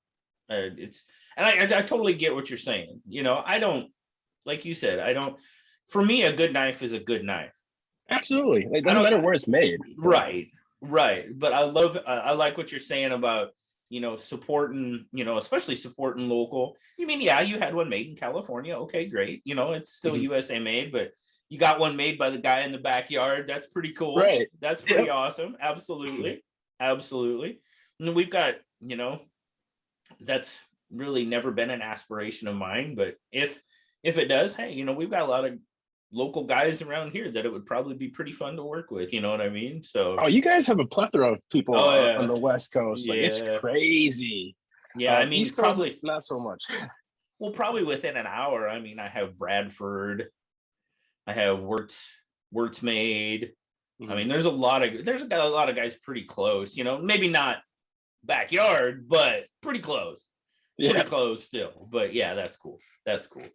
and I totally get what you're saying. I don't, like you said, I don't, for me, a good knife is a good knife. absolutely, it I doesn't don't, matter where it's made. So. right, right. But I like what you're saying about, supporting, especially supporting local. You mean, yeah, you had one made in California. Okay, great. It's still Mhm. USA made, but you got one made by the guy in the backyard. That's pretty cool. Right. That's pretty Yep. awesome. Absolutely. Absolutely. And we've got, that's really never been an aspiration of mine, but if it does, hey, we've got a lot of local guys around here that it would probably be pretty fun to work with, you know what I mean? So Oh, you guys have a plethora of people oh on yeah, the West Coast. Like it's yeah, crazy. yeah, I mean, East Coast, probably, not so much. well, probably within an hour. I mean, I have Bradford, I have Wirtz made. I Mhm. mean, there's got a lot of guys pretty close, maybe not backyard, but pretty close, Yeah. still. But yeah, that's cool. That's cool.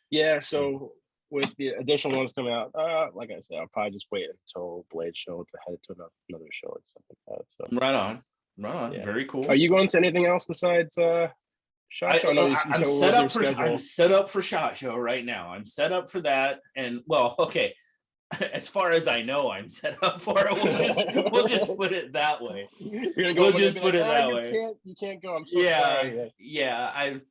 Yeah. So with the additional ones coming out, like I said, I'll probably just wait until Blade Show to head to another show or something like that. So Right on. Right on. yeah. Very Are cool. you going to anything else besides SHOT Show? I know you I'm said what set was your up for I'm schedule. set up for SHOT Show right now. I'm set up for that. And well, okay. As far as I know, I'm set up for it. We'll just put it that way. You're gonna go We'll over there and just be put like, it that you way. can't go. I'm so Yeah. sorry. Yeah. I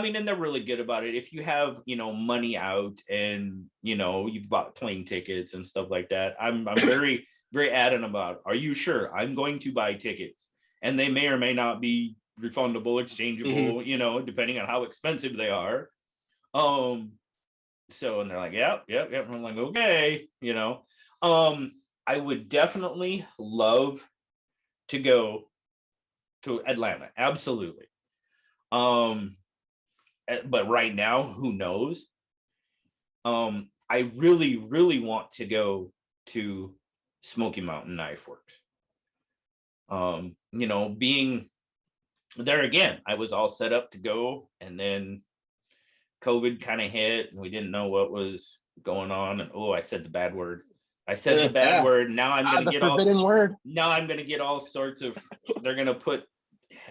mean, and they're really good about it. If you have, money out and, you've bought plane tickets and stuff like that, I'm very, very adamant about, are you sure? I'm going to buy tickets. And they may or may not be refundable, exchangeable, depending on how expensive they are. So, and they're like, yep. I'm like, okay, I would definitely love to go to Atlanta. Absolutely. But right now, who knows? I really, really want to go to Smoky Mountain Knife Works. Being there again, I was all set up to go, and then COVID kind of hit, and we didn't know what was going on. And I said the bad word. Now I'm gonna The get forbidden word. Now I'm gonna get all sorts of. They're gonna put,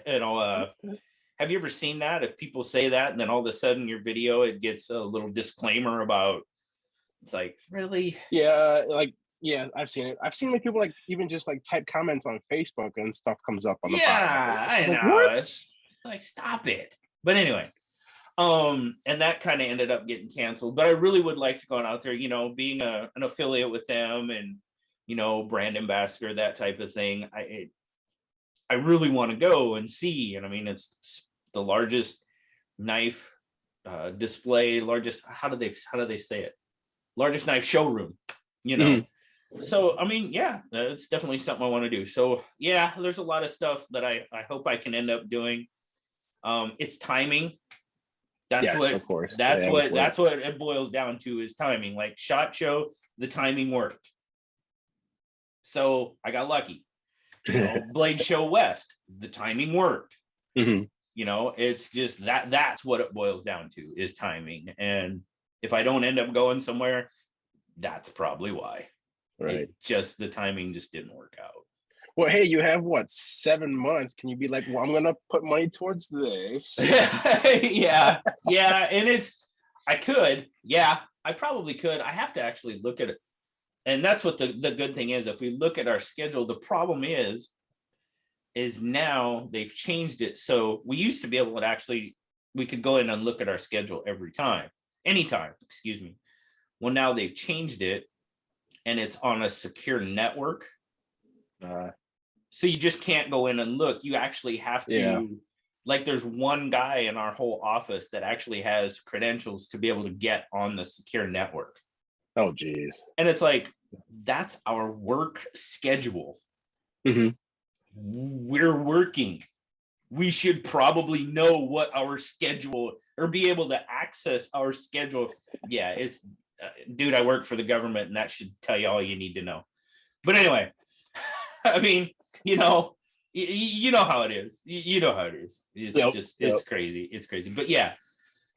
have you ever seen that? If people say that, and then all of a sudden your video, it gets a little disclaimer about. It's like, really? Yeah, yeah, I've seen it. I've seen like people like even just like type comments on Facebook and stuff comes up on the bottom of it. Yeah, It's I just like, know. what? It's like, stop it. But anyway, and that kind of ended up getting canceled. But I really would like to go out there, being an affiliate with them and, brand ambassador, that type of thing. I really want to go and see. And I mean, it's the largest knife display, largest, how do they say it? Largest knife showroom, you know. So I mean, yeah, it's definitely something I want to do. So yeah, there's a lot of stuff that I hope I can end up doing. It's timing. That's Yes, what of course. that's Yeah, what that's what it boils down to, is timing. Like SHOT Show, the timing worked. So I got lucky. You know, Blade Show West, the timing worked. Mhm. You know, it's just that's what it boils down to, is timing. And if I don't end up going somewhere, that's probably why. Right. The timing just didn't work out. Well, hey, you have what, 7 months? Can you be like, well, I'm gonna put money towards this? yeah, and I probably could. I have to actually look at it. And that's what the good thing is. If we look at our schedule, the problem is now they've changed it. So we used to be able to actually, we could go in and look at our schedule anytime, excuse me. Well, now they've changed it, and it's on a secure network. So you just can't go in and look. You actually have to, like, there's one guy in our whole office that actually has credentials to be able to get on the secure network. Oh, geez. And it's like, that's our work schedule. We're working. We should probably know what our schedule, or be able to access our schedule. Yeah, it's, dude, I work for the government, and that should tell you all you need to know. But anyway, I mean, you know how it is. You know how it is. It's it's crazy. It's crazy. But yeah,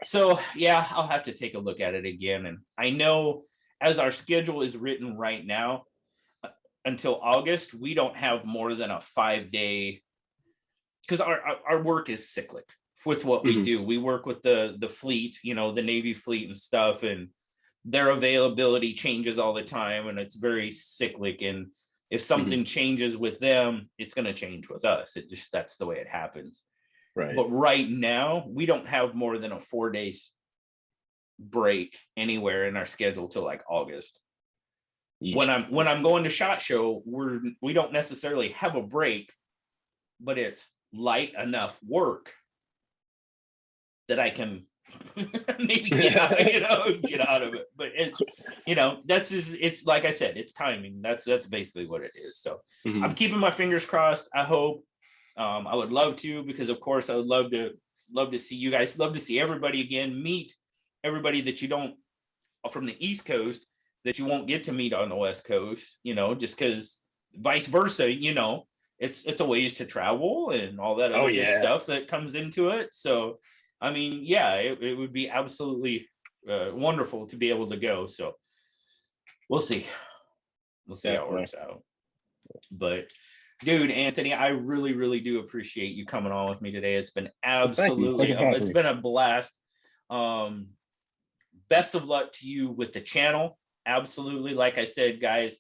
so yeah, I'll have to take a look at it again. And I know, as our schedule is written right now, until August, we don't have more than a 5-day, because our work is cyclic with what we do. We work with the fleet, you know, the Navy fleet and stuff, and their availability changes all the time, and it's very cyclic. And if something changes with them, it's going to change with us. That's the way it happens. Right. But right now, we don't have more than a 4 days break anywhere in our schedule till like August. When I'm going to SHOT Show, we don't necessarily have a break, but it's light enough work that I can maybe get out of it. But it's, that's just, it's like I said, it's timing. That's basically what it is. So I'm keeping my fingers crossed. I hope. I would love to, because of course I would love to see you guys, love to see everybody again, meet everybody that you don't, from the East Coast, that you won't get to meet on the West Coast, just because vice versa, it's a ways to travel and all that other good stuff that comes into it. So, I mean, yeah, it would be absolutely wonderful to be able to go. So we'll see. We'll see how it works out. But dude, Anthony, I really, really do appreciate you coming on with me today. It's been absolutely, it's been a blast. Best of luck to you with the channel. Absolutely. Like I said, guys,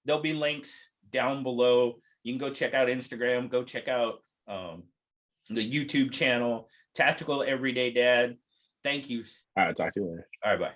there'll be links down below. You can go check out Instagram, go check out the YouTube channel, Tactical Everyday Dad. Thank you. All right, talk to you later. All right, bye.